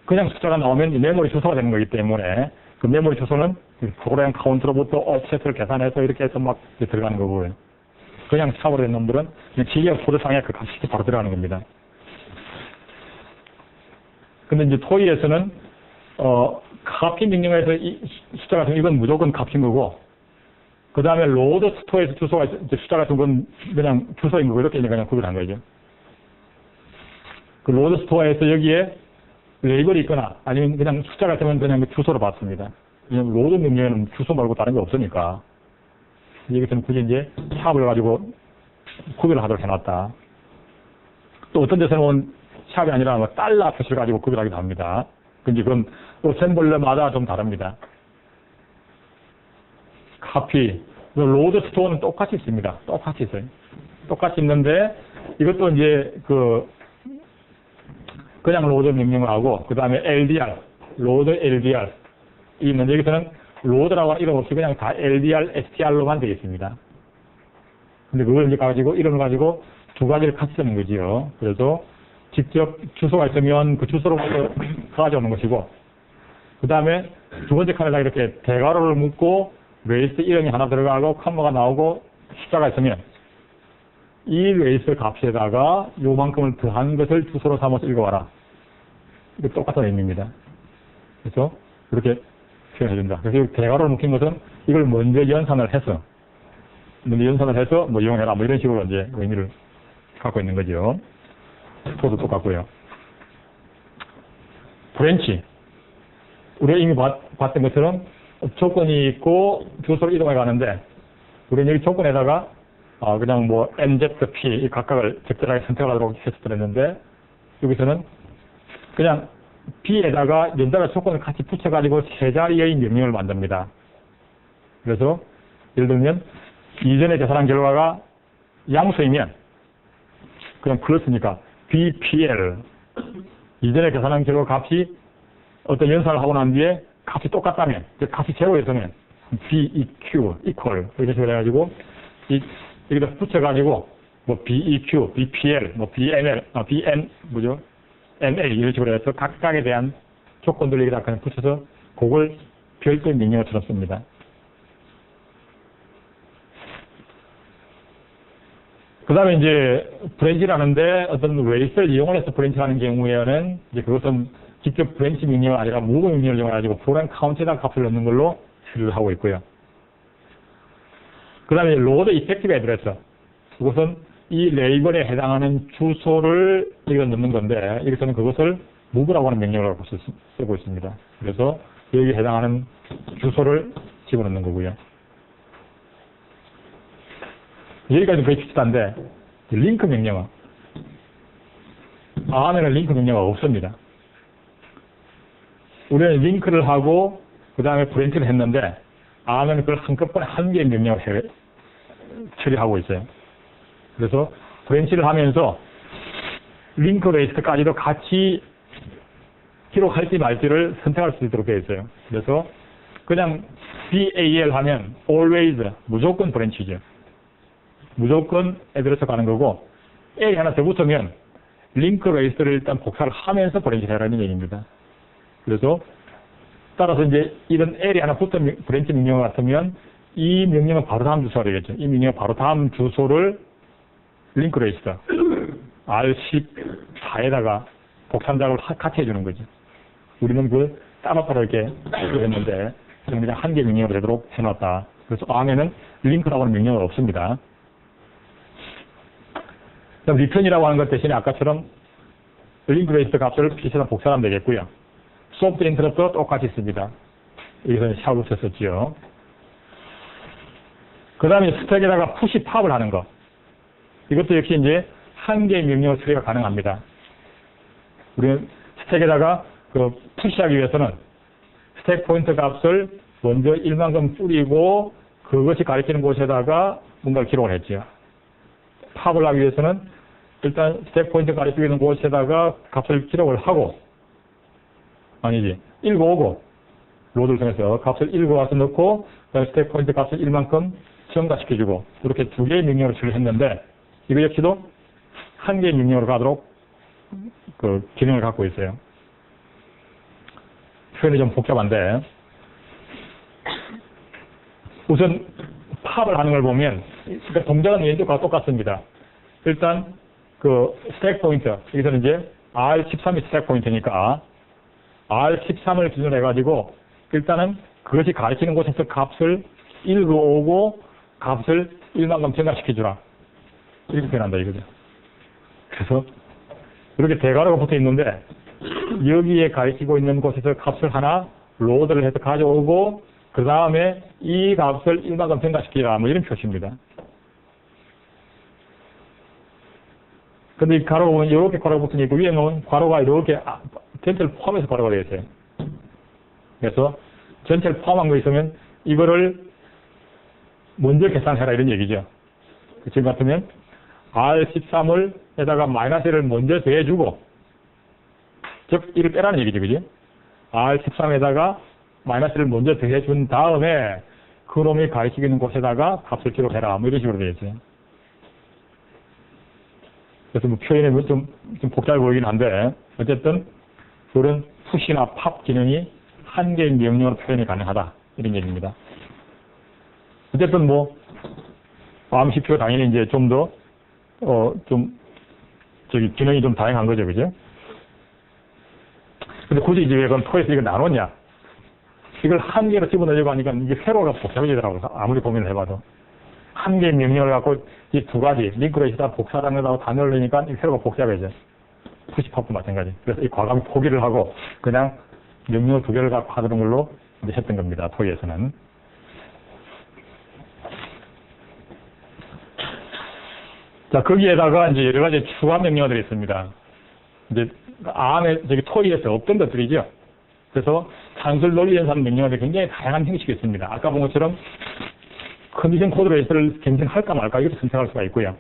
Speaker 1: 그냥 숫자가 나오면 메모리 주소가 되는 거기 때문에 그 메모리 주소는 프로그램 카운트로부터 옵셋을 계산해서 이렇게 해서 막 들어가는 거고요. 그냥 샵으로 된 놈들은 그냥 기계 코드상에 그 값이 바로 들어가는 겁니다. 근데 이제 토이에서는 카피 명령어에서 이 숫자 같은 이건 무조건 값인 거고, 그 다음에 로드 스토어에서 주소가 이제 숫자 같은 건 그냥 주소인 거고, 이렇게 그냥 구별한 거죠. 그 로드 스토어에서 여기에 레이블이 있거나 아니면 그냥 숫자 같으면 그냥 주소로 받습니다. 왜냐면 로드 명령에는 주소 말고 다른 게 없으니까. 여기서는 굳이 이제 샵을 가지고 구별을 하도록 해놨다. 또 어떤 데서는 샵이 아니라 뭐 달러 표시를 가지고 구별하기도 합니다. 근데 그건 어셈블러마다 좀 다릅니다. 카피, 로드 스토어는 똑같이 있습니다. 똑같이 있어요. 똑같이 있는데 이것도 이제 그냥 로드 명령을 하고, 그 다음에 LDR, 로드 LDR 이 있는데 여기서는 로드라고 이름 없이 그냥 다 LDR, STR로만 되어 있습니다. 근데 그걸 이제 가지고 이름을 가지고 두 가지를 같이 쓰는 거지요. 그래서 직접 주소가 있으면 그 주소로 가져오는 것이고, 그 다음에 두 번째 칸에다 이렇게 대괄호를 묶고 레이스 이름이 하나 들어가고 컴마가 나오고 숫자가 있으면 이 레이스 값에다가 요만큼을 더한 것을 주소로 삼아서 읽어와라. 이게 똑같은 의미입니다. 그래서 그렇게 표현해준다. 그래서 대괄호를 묶인 것은 이걸 먼저 연산을 해서 뭐 이용해라 뭐 이런 식으로 이제 의미를 갖고 있는 거죠. 스토도 똑같고요. 브랜치. 우리가 이미 봤던 것처럼 조건이 있고 주소로 이동해 가는데, 우리는 여기 조건에다가 그냥 뭐 MZP 이 각각을 적절하게 선택하도록 했었는데, 여기서는 그냥 B에다가 연달아 조건을 같이 붙여가지고 세 자리의 명령을 만듭니다. 그래서 예를 들면 이전에 계산한 결과가 양수이면 그냥 플러스니까 BPL, 이전에 계산한 결과 값이 어떤 연산을 하고 난 뒤에 값이 똑같다면, 값이 제로였으면 BEQ, equal 이런 식으로 해가지고 여기다 붙여가지고 뭐 BEQ, BPL, 뭐 BNL, ML 이런 식으로 해서 각각에 대한 조건들을 여기다 그냥 붙여서 그걸 별도의 명령어처럼 씁니다. 그 다음에 이제 브랜치라는데 어떤 레이스를 이용을 해서 브랜치하는 경우에는 이제 그것은 직접 브랜치 명령이 아니라 무브 명령을 이용해가지고 프로그램 카운트에다 값을 넣는 걸로 처리를 하고 있고요. 그 다음에 로드 이펙티브 애드레스. 그것은 이 레이블에 해당하는 주소를 여기다 넣는 건데, 여기서는 그것을 무브라고 하는 명령을 쓰고 있습니다. 그래서 여기에 해당하는 주소를 집어넣는 거고요. 여기까지는 거의 비슷한데, 링크 명령어. 안에는 링크 명령어가 없습니다. 우리는 링크를 하고, 그 다음에 브랜치를 했는데, 안에는 그걸 한꺼번에 한 개의 명령을 처리하고 있어요. 그래서 브랜치를 하면서 링크 레이스까지도 같이 기록할지 말지를 선택할 수 있도록 되어 있어요. 그래서 그냥 BAL 하면 always 무조건 브랜치죠. 무조건 애드레스 가는 거고, A 하나 더 붙으면 링크 레이스를 일단 복사를 하면서 브랜치를 해라는 얘기입니다. 그래서 따라서 이제 이런 L이 하나 붙은 브랜치 명령 같으면 이 명령은 바로 다음 주소가 되겠죠. 이 명령은 바로 다음 주소를 링크 레이스 R14에다가 복산작을 같이 해주는 거죠. 우리는 그걸 따로따로 이렇게 했는데 그냥 한 개 명령으로 되도록 해놨다. 그래서 안에는 링크라고 하는 명령은 없습니다. 그럼 리턴이라고 하는 것 대신에 아까처럼 링크 레이스 값을 PC에다 복사하면 되겠고요. 소프트 인터럽트도 똑같이 있습니다. 여기서는 샵을 썼었죠. 그 다음에 스택에다가 푸시 팝을 하는 거. 이것도 역시 이제 한 개의 명령어 처리가 가능합니다. 우리는 스택에다가 그 푸시하기 위해서는 스택 포인트 값을 먼저 1만큼 뿌리고 그것이 가리키는 곳에다가 뭔가를 기록을 했죠. 팝을 하기 위해서는 일단 스택 포인트 가리키는 곳에다가 값을 기록을 하고, 아니지, 읽어오고, 로드를 통해서 값을 읽어와서 넣고, 스택 포인트 값을 1만큼 증가시켜주고, 이렇게 두 개의 명령을 처리했는데, 이거 역시도 한 개의 명령으로 가도록 그 기능을 갖고 있어요. 표현이 좀 복잡한데, 우선 팝을 하는 걸 보면, 그러니까 동작은 왼쪽과 똑같습니다. 일단 그 스택 포인트, 여기서는 이제 R13이 스택 포인트니까 R13을 기준으로 해가지고 일단은 그것이 가리키는 곳에서 값을 읽어오고 값을 1만큼 증가시켜주라. 이렇게 표현한다 이거죠. 그래서 이렇게 대괄호가 붙어 있는데 여기에 가리키고 있는 곳에서 값을 하나 로드를 해서 가져오고 그 다음에 이 값을 1만큼 증가시키라. 뭐 이런 표시입니다. 근데 이 가로가 보면 이렇게 괄호가 붙으니 있고 위에는 괄호가 이렇게 전체를 포함해서 괄호가 되어 있어요. 그래서 전체를 포함한 거 있으면 이거를 먼저 계산해라 이런 얘기죠. 지금 같으면 R13을 에다가 마이너스 1을 먼저 더해주고 즉 1을 빼라는 얘기죠. 그죠? R13에다가 마이너스 1을 먼저 더해준 다음에 그놈이 가리키고 있는 곳에다가 값을 기록해라. 뭐 이런 식으로 되어 있어요. 그래서 뭐 표현이 좀 복잡해 보이긴 한데 어쨌든 그런 푸시나 팝 기능이 한 개의 명령으로 표현이 가능하다 이런 얘기입니다. 어쨌든 뭐 암시표 당연히 이제 좀 더 기능이 좀 다양한 거죠, 그죠? 근데 굳이 이제 왜 그럼 토에서 이거 나눴냐? 이걸 한 개로 집어넣으려고 하니까 이게 회로가 복잡해지더라고요. 아무리 고민을 해봐도. 한 개의 명령을 갖고 이 두 가지 링크로 있다 복사하다고 다 넣으려니까 이 회로가 복잡해져. 푸시팝도 마찬가지. 그래서 이 과감히 포기를 하고 그냥 명령 두 개를 갖고 하는 걸로 이제 했던 겁니다. 토이에서는. 자, 거기에다가 이제 여러 가지 추가 명령어들이 있습니다. 이제 암에 토이에서 없던 것들이죠. 그래서 산술 논리 연산 명령어들이 굉장히 다양한 형식이 있습니다. 아까 본 것처럼 컨디션 코드레이스를 갱신할까 말까 이것도 선택할 수가 있고요.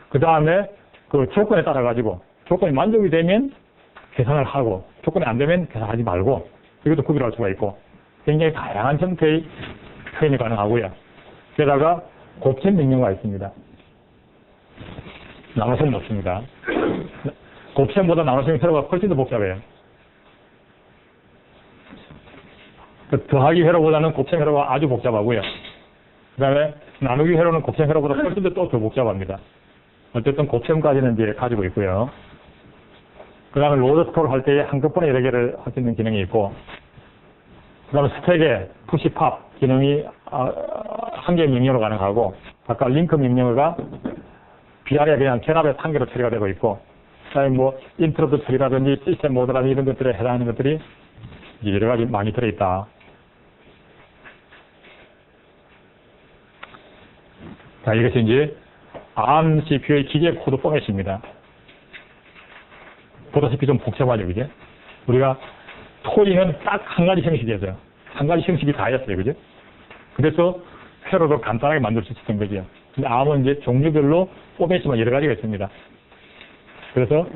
Speaker 1: 그 다음에 그 조건에 따라 가지고 조건이 만족이 되면 계산을 하고 조건이 안 되면 계산하지 말고 이것도 구별할 수가 있고 굉장히 다양한 형태의 표현이 가능하고요. 게다가 곱셈 명령어가 있습니다. 나눠셈은 없습니다. 곱셈보다 나눠셈의 회로가 훨씬 더 복잡해요. 더하기 회로보다는 곱셈 회로가 아주 복잡하고요. 그 다음에 나누기 회로는 곱셈 회로보다 훨씬 더 복잡합니다. 어쨌든 곱셈까지는 이제 가지고 있고요. 그 다음에 로드 스토어를 할 때 한꺼번에 여러 개를 할 수 있는 기능이 있고, 그 다음에 스택에 푸시 팝 기능이 한 개의 명령으로 가능하고, 아까 링크 명령어가 비아래 그냥 결합의 한 개로 처리가 되고 있고, 그 다음에 뭐 인트러프트 처리라든지 시스템 모드라든지 이런 것들에 해당하는 것들이 여러 가지 많이 들어있다. 자, 이것이 이제 ARM CPU의 기계 코드 포맷입니다. 보다시피 좀 복잡하죠, 그죠? 우리가 토이는 딱 한 가지 형식이었어요. 한 가지 형식이 다였어요, 그죠? 그래서 회로도 간단하게 만들 수 있었던 거죠. 근데 ARM은 이제 종류별로 포맷이 여러 가지가 있습니다. 그래서,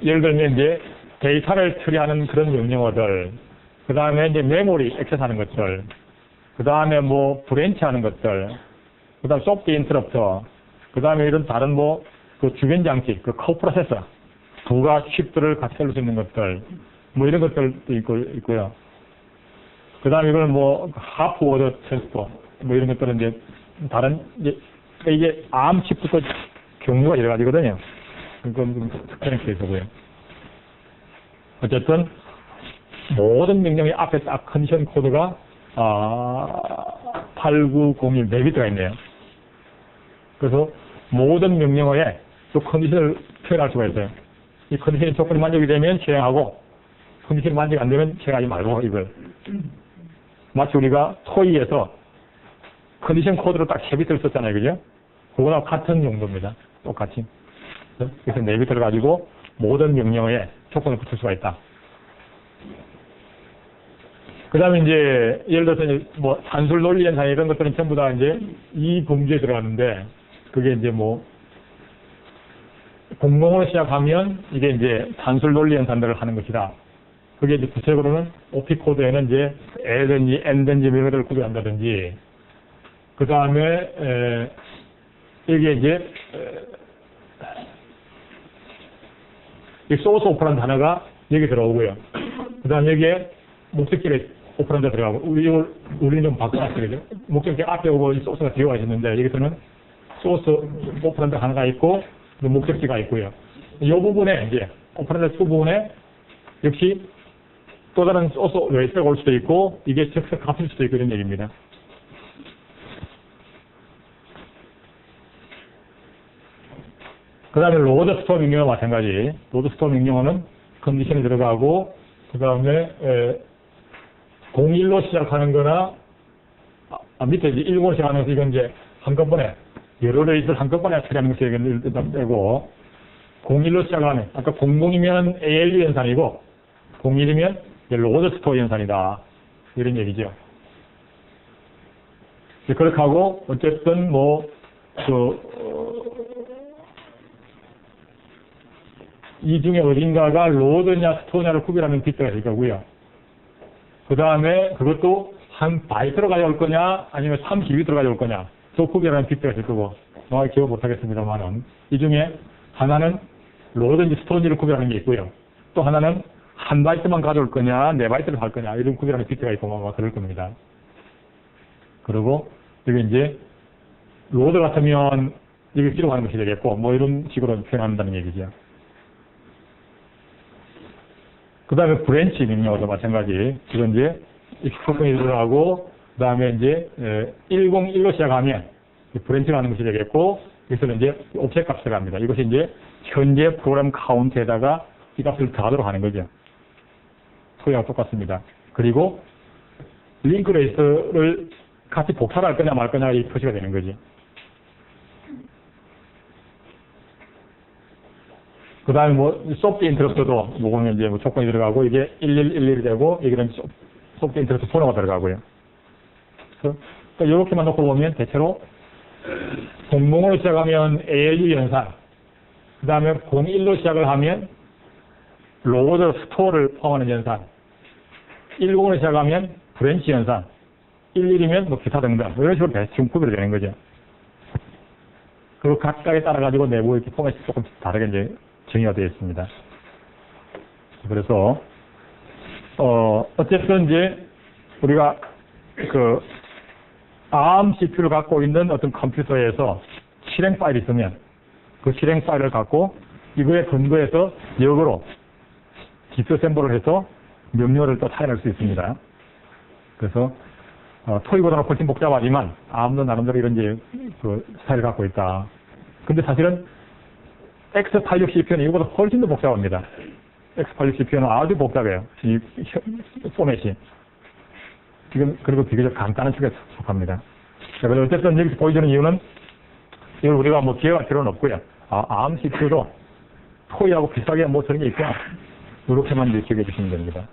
Speaker 1: 예를 들면 이제 데이터를 처리하는 그런 명령어들, 그 다음에 이제 메모리 액세스하는 것들, 그 다음에 뭐 브랜치 하는 것들, 그 다음에 소프트 인터럽터, 그 다음에 이런 다른 뭐 그 주변 장치, 그 코프로세서, 부가 칩들을 같이 할 수 있는 것들, 뭐 이런 것들도 있고요. 그 다음에 이걸 뭐 하프워드 트랜스퍼, 뭐 이런 것들은 이제 다른 이게 ARM 칩부터 종류가 여러 가지거든요. 그건 좀 특징이 있어서고요. 어쨌든 모든 명령의 앞에 딱 컨디션 코드가 8901 4비트가 있네요. 그래서 모든 명령어에 또 컨디션을 표현할 수가 있어요. 이 컨디션이 조건이 만족이 되면 실행하고 컨디션이 만족이 안 되면 실행하지 말고 이걸. 마치 우리가 토이에서 컨디션 코드로 딱 3비트를 썼잖아요. 그죠? 그거랑 같은 용도입니다. 똑같이. 그래서 4비트를 가지고 모든 명령어에 조건을 붙일 수가 있다. 그 다음에 이제, 예를 들어서 이제 뭐, 산술 논리 현상 이런 것들은 전부 다 이제 이 범주에 들어가는데, 그게 이제 뭐, 공공으로 시작하면 이게 이제 산술 논리 현상들을 하는 것이다. 그게 이제 구체적으로는 OP 코드에는 이제 A든지 N든지 이런 것들을 구별한다든지, 그 다음에, 이게 이제, 이 소스 오퍼라는 단어가 여기 들어오고요. 그 다음 여기에 목적지에 오퍼란다 들어가고, 우리는 좀 바꿔놨어요. 목적지 앞에 오고 이 소스가 뒤에 와 있는데, 여기서는 소스 오퍼란다 하나가 있고, 목적지가 있고요. 이 부분에, 이제, 오퍼란다 부분에, 역시 또 다른 소스 웨이트가 올 수도 있고, 이게 즉석 값일 수도 있고, 이런 얘기입니다. 그 다음에 로드 스토어 명령어 마찬가지. 로드 스토어 명령어는 컨디션이 들어가고, 그 다음에, 01로 시작하는 거나, 밑에 이제 10로 시작하는 것이 이건 이제 한꺼번에, 여러 레이스를 한꺼번에 처리하는 것이 일단 되고, 01로 시작하면, 아까 00이면 ALU 연산이고, 01이면 로드 스토어 연산이다. 이런 얘기죠. 그렇게 하고, 어쨌든 뭐, 이 중에 어딘가가 로드냐 스토어냐를 구별하는 비트가 될 거고요. 그 다음에 그것도 한 바이트로 가져올 거냐 아니면 32비트로 가져올 거냐 또 구별하는 비트가 될 거고 정확히 기억 못하겠습니다만은 이 중에 하나는 로드인지 스토어인지를 구별하는 게 있고요. 또 하나는 한 바이트만 가져올 거냐 4바이트를 할 거냐 이런 구별하는 비트가 있고 뭐 그럴 겁니다. 그리고 여기 이제 로드 같으면 여기 기록하는 것이 되겠고 뭐 이런 식으로 표현한다는 얘기죠. 그 다음에 브랜치 명령어도 마찬가지. 이건 이제 익스프레션이 들어가고, 그 다음에 이제 101로 시작하면 브랜치가 하는 것이 되겠고, 여기서는 이제 옵셋 값을 합니다. 이것이 이제 현재 프로그램 카운트에다가 이 값을 더하도록 하는 거죠. 소리와 똑같습니다. 그리고 링크 레이스를 같이 복사를 할 거냐 말 거냐 이 표시가 되는 거지. 그 다음에 뭐, 소프트 인터럽트도, 뭐보면 이제 뭐 조건이 들어가고, 이게 1111이 되고, 여기는 소프트 인터럽트 번호가 들어가고요. 그래서, 이렇게만 놓고 보면, 대체로, 00으로 시작하면 ALU 연산, 그 다음에 01로 시작을 하면, 로드 스토어를 포함하는 연산, 10으로 시작하면 브랜치 연산, 11이면 뭐 기타 등등, 이런 식으로 대충 구별이 되는 거죠. 그리고 각각에 따라가지고 내부 이렇게 포맷이 조금 다르게 이제, 정의가 되어 있습니다. 그래서, 어쨌든 이제, 우리가 그, ARM CPU를 갖고 있는 어떤 컴퓨터에서 실행 파일이 있으면, 그 실행 파일을 갖고, 이거에 근거해서 역으로 디스셈블을 해서 명령어를 또 차이할 수 있습니다. 그래서, 토이보다는 훨씬 복잡하지만, ARM도 나름대로 이런 이제, 그, 스타일을 갖고 있다. 근데 사실은, X86 CPU는 이거보다 훨씬 더 복잡합니다. X86 CPU는 아주 복잡해요. 이 포맷이. 지금 그리고 비교적 간단한 축에 속합니다. 그래서 어쨌든 여기서 보여주는 이유는 이걸 우리가 뭐 기억할 필요는 없고요. ARM CPU도 토이하고 비슷하게 뭐 저런 게 있구나. 이렇게만 기억해 주시면 됩니다.